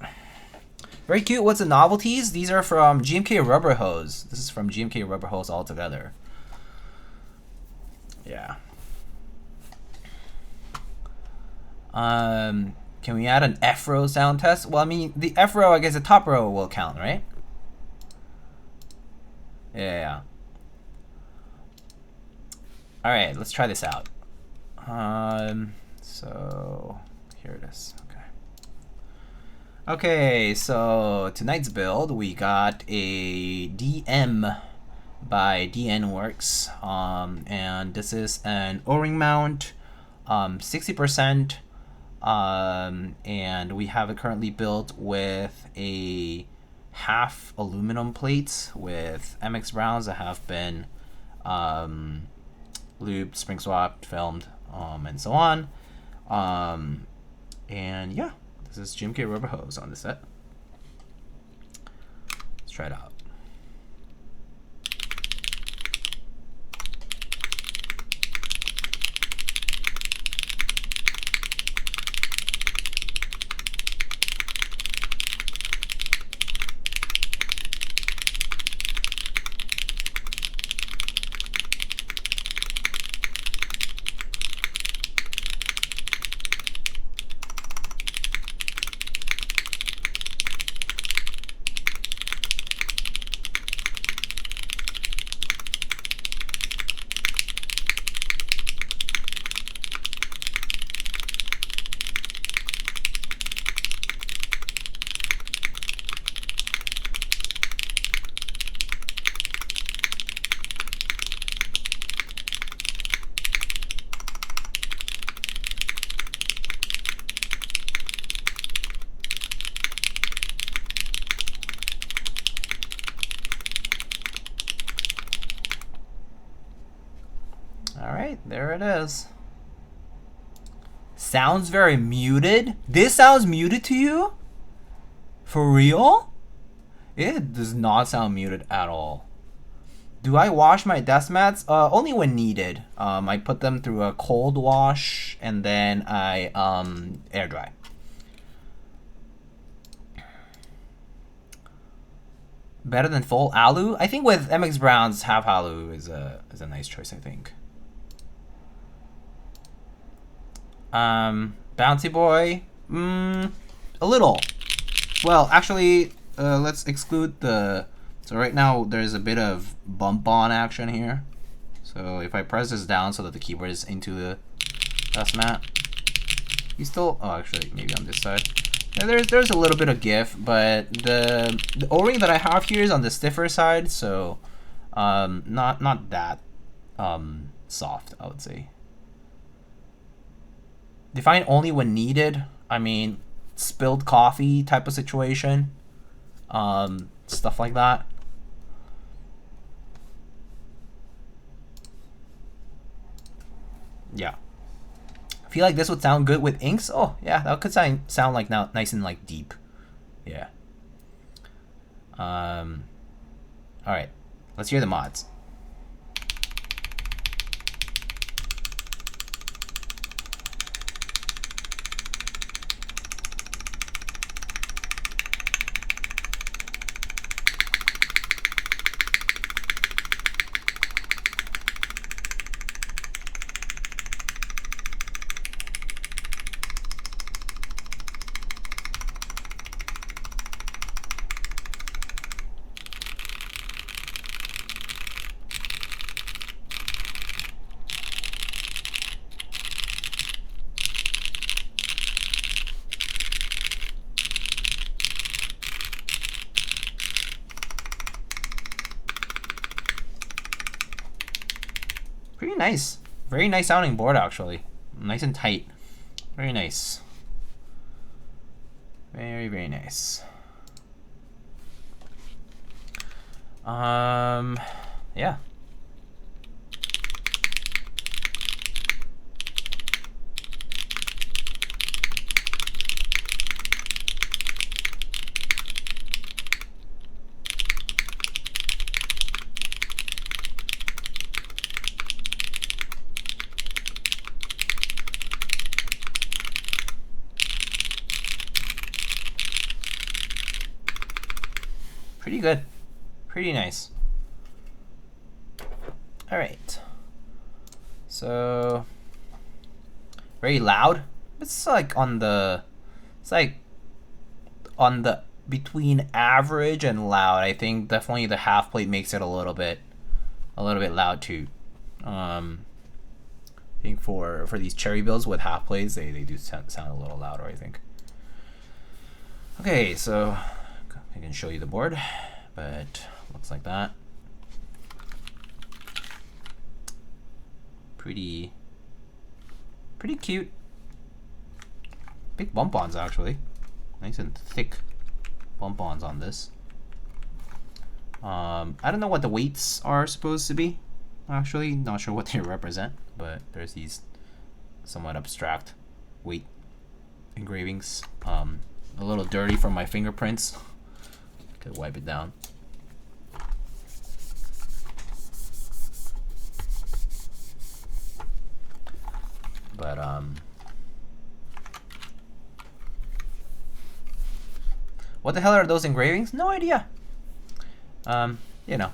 Very cute. What's the novelties? These are from GMK Rubhrehose. This is from GMK Rubhrehose altogether. Yeah. Can we add an F row sound test? Well, I mean, the F row, I guess the top row will count, right? Yeah. All right, let's try this out. So here it is. Okay, so tonight's build, we got a DM by DNworks, and this is an O-ring mount, 60%, and we have it currently built with a half aluminum plate with MX rounds that have been lubed, spring swapped, filmed, and so on, and yeah. This is GMK Rubhrehose on the set. Let's try it out. There it is. Sounds very muted. This sounds muted to you? For real? It does not sound muted at all. Do I wash my desk mats? Only when needed. I put them through a cold wash and then I air dry. Better than full alu? I think with MX Brown's half alu is a nice choice, I think. Bouncy Boy, a little. Well, actually, let's exclude the. So right now there's a bit of bump on action here. So if I press this down so that the keyboard is into the Dust mat. You still, oh, actually, maybe on this side. Yeah, there's a little bit of give, but the O-ring that I have here is on the stiffer side, so not that soft, I would say. Define only when needed. I mean, spilled coffee type of situation, stuff like that. Yeah. I feel like this would sound good with inks. Oh, yeah, that could sound like now nice and like deep. Yeah. All right. Let's hear the mods. Pretty nice. Very nice sounding board, actually. Nice and tight. Very nice. Very, very nice. Yeah. Pretty good. Pretty nice. All right. So very loud. It's like on the between average and loud. I think definitely the half plate makes it a little bit loud too. I think for these cherry bills with half plates, they do sound a little louder, I think. Okay, so I can show you the board, but looks like that. Pretty cute. Big bump-ons, actually. Nice and thick bump-ons on this. I don't know what the weights are supposed to be, actually. Not sure what they represent, but there's these somewhat abstract weight engravings. A little dirty from my fingerprints. Could wipe it down. But what the hell are those engravings? No idea. You know,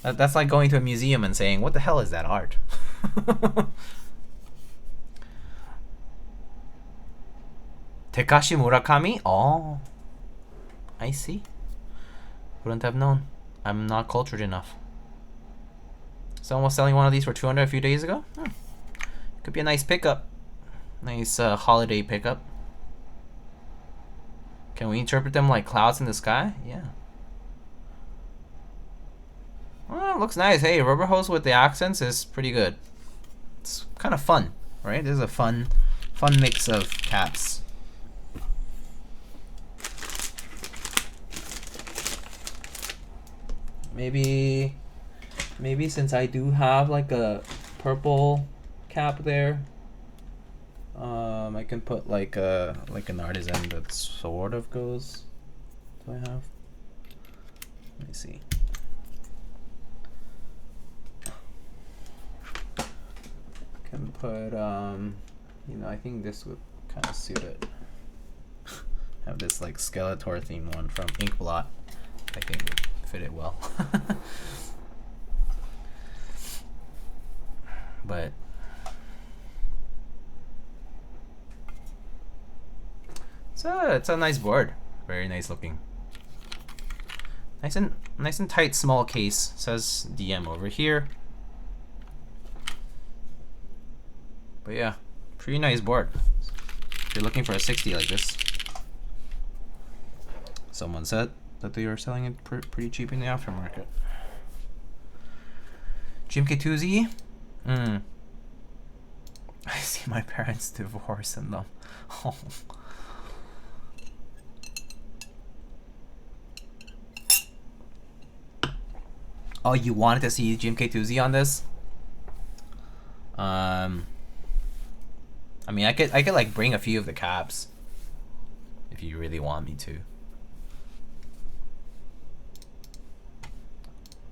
that's like going to a museum and saying, what the hell is that art? Tekashi Murakami? Oh, I see. Wouldn't have known. I'm not cultured enough. Someone was selling one of these for 200 a few days ago. Could be a nice pickup. Nice holiday pickup. Can we interpret them like clouds in the sky? Yeah. Well, it looks nice. Hey, Rubhrehose with the accents is pretty good. It's kind of fun, right? This is a fun mix of caps. Maybe since I do have like a purple cap there, I can put like an artisan that sort of goes. Do I have? Let me see. Can put you know, I think this would kind of suit it. Have this like Skeletor themed one from Inkblot. I think would fit it well. But it's a nice board. Very nice looking. Nice and tight, small case. Says DM over here. But yeah, pretty nice board. If you're looking for a 60 like this. Someone said that they are selling it pretty cheap in the aftermarket. GMK 2Z. I see my parents divorcing them. Oh. Oh, you wanted to see GMK 2Z on this? I mean, I could like bring a few of the caps if you really want me to.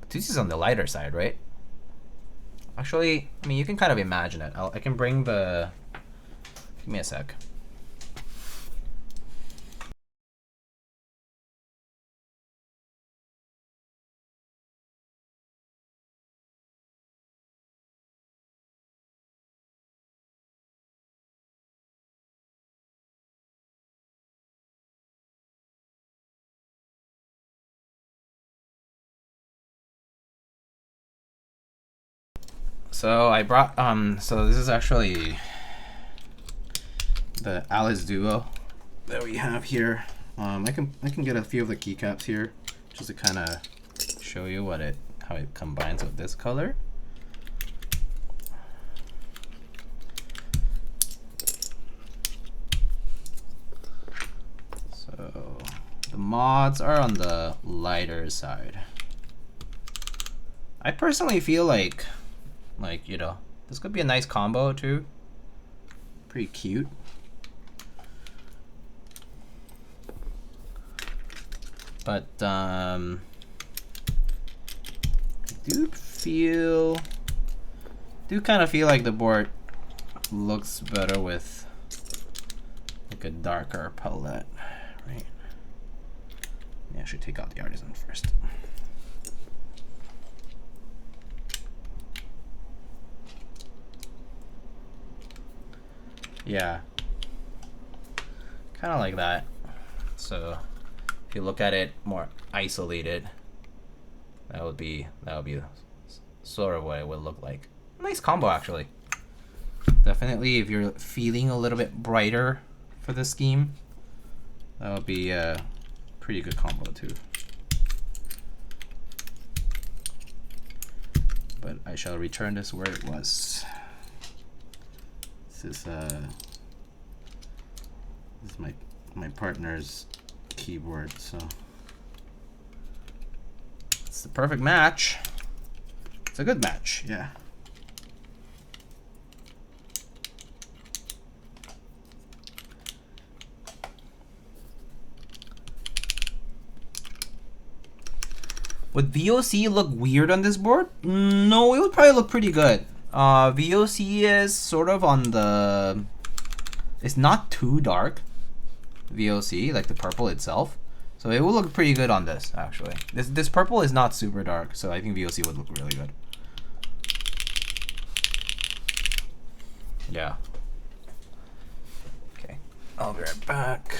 2Z's on the lighter side, right? Actually, I mean, you can kind of imagine it. I can bring the. Give me a sec. So I brought so this is actually the Alice Duo that we have here. I can get a few of the keycaps here just to kind of show you how it combines with this color. So the mods are on the lighter side. I personally feel like you know, this could be a nice combo too. Pretty cute. But I do kind of feel like the board looks better with like a darker palette, right? Yeah, I should take out the artisan first. Yeah, kind of like that. So if you look at it more isolated, that would be sort of what it would look like. Nice combo, actually. Definitely, if you're feeling a little bit brighter for the scheme, that would be a pretty good combo too. But I shall return this where it was. This is my partner's keyboard, so it's the perfect match. It's a good match, yeah. Would VOC look weird on this board? No, it would probably look pretty good. VOC is sort of on the... It's not too dark, VOC, like the purple itself. So it will look pretty good on this, actually. This purple is not super dark, so I think VOC would look really good. Yeah. Okay, I'll be right back.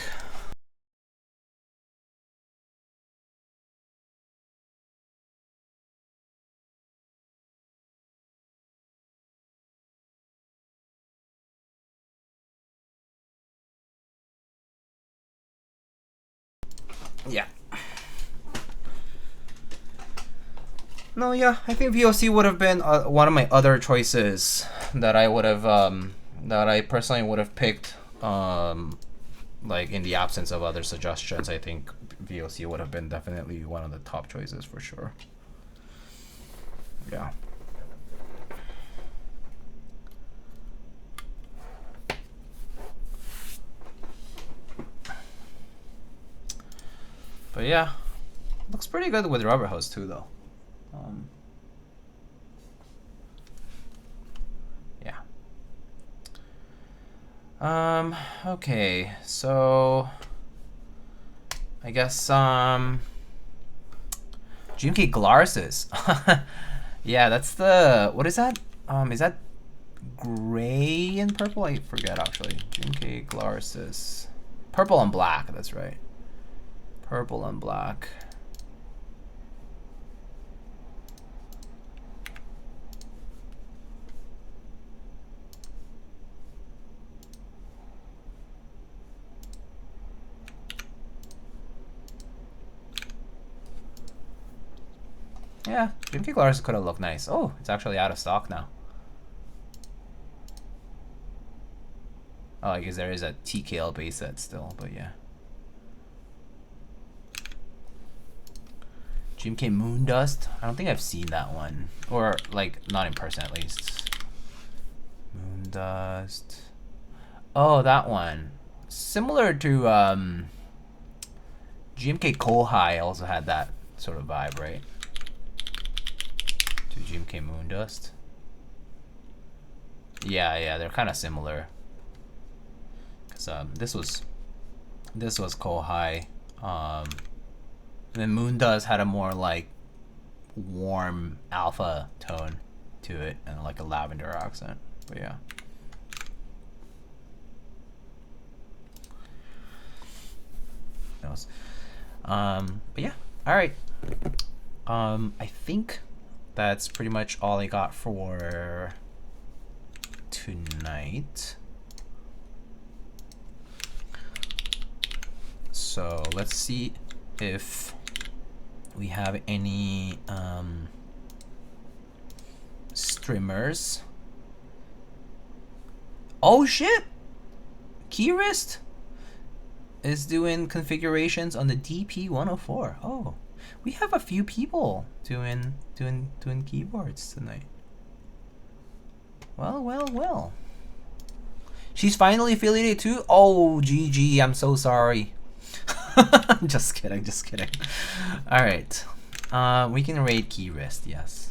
Yeah. No, yeah, I think VOC would have been one of my other choices that I would have, that I personally would have picked, like in the absence of other suggestions. I think VOC would have been definitely one of the top choices for sure. Yeah. But yeah, looks pretty good with Rubhrehose too, though. Yeah. Okay, so I guess GMK Glarses. Yeah, that's the, what is that? Is that gray and purple? I forget actually. GMK Glarses. Purple and black, that's right. Purple and black. Yeah, GMK Glarus could have looked nice. Oh, it's actually out of stock now. Oh, I guess there is a TKL base set still, but yeah. GMK Moondust? I don't think I've seen that one. Or, like, not in person at least. Moondust. Oh, that one. Similar to GMK Kohai also had that sort of vibe, right? To GMK Moondust. Yeah, they're kind of similar. Cause this was Kohai. And then Moondust had a more like warm alpha tone to it and like a lavender accent. But yeah. But yeah, all right. I think that's pretty much all I got for tonight. So let's see if we have any streamers. Oh shit! Keyrist is doing configurations on the DP104. Oh, we have a few people doing keyboards tonight. Well. She's finally affiliated too? Oh, GG, I'm so sorry. Just kidding. All right. We can raid Keyrist, yes.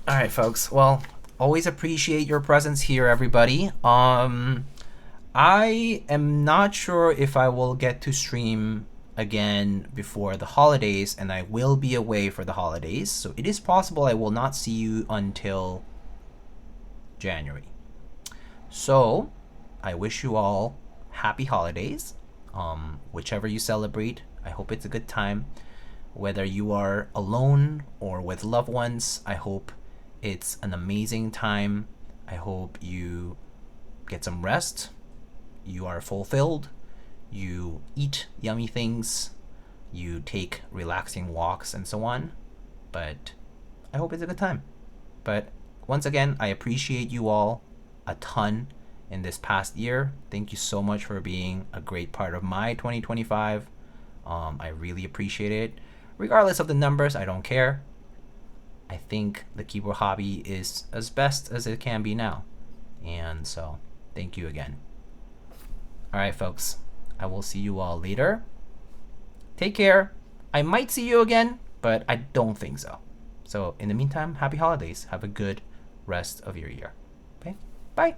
All right, folks. Well, always appreciate your presence here, everybody. I am not sure if I will get to stream again before the holidays, and I will be away for the holidays. So it is possible I will not see you until January. So I wish you all happy holidays. Whichever you celebrate, I hope it's a good time. Whether you are alone or with loved ones, I hope it's an amazing time. I hope you get some rest, you are fulfilled, you eat yummy things, you take relaxing walks and so on. But I hope it's a good time. But once again, I appreciate you all a ton in this past year. Thank you so much for being a great part of my 2025. I really appreciate it. Regardless of the numbers, I don't care. I think the keyboard hobby is as best as it can be now. And so, thank you again. Alright, folks. I will see you all later. Take care. I might see you again, but I don't think so. So, in the meantime, happy holidays. Have a good rest of your year. Okay? Bye.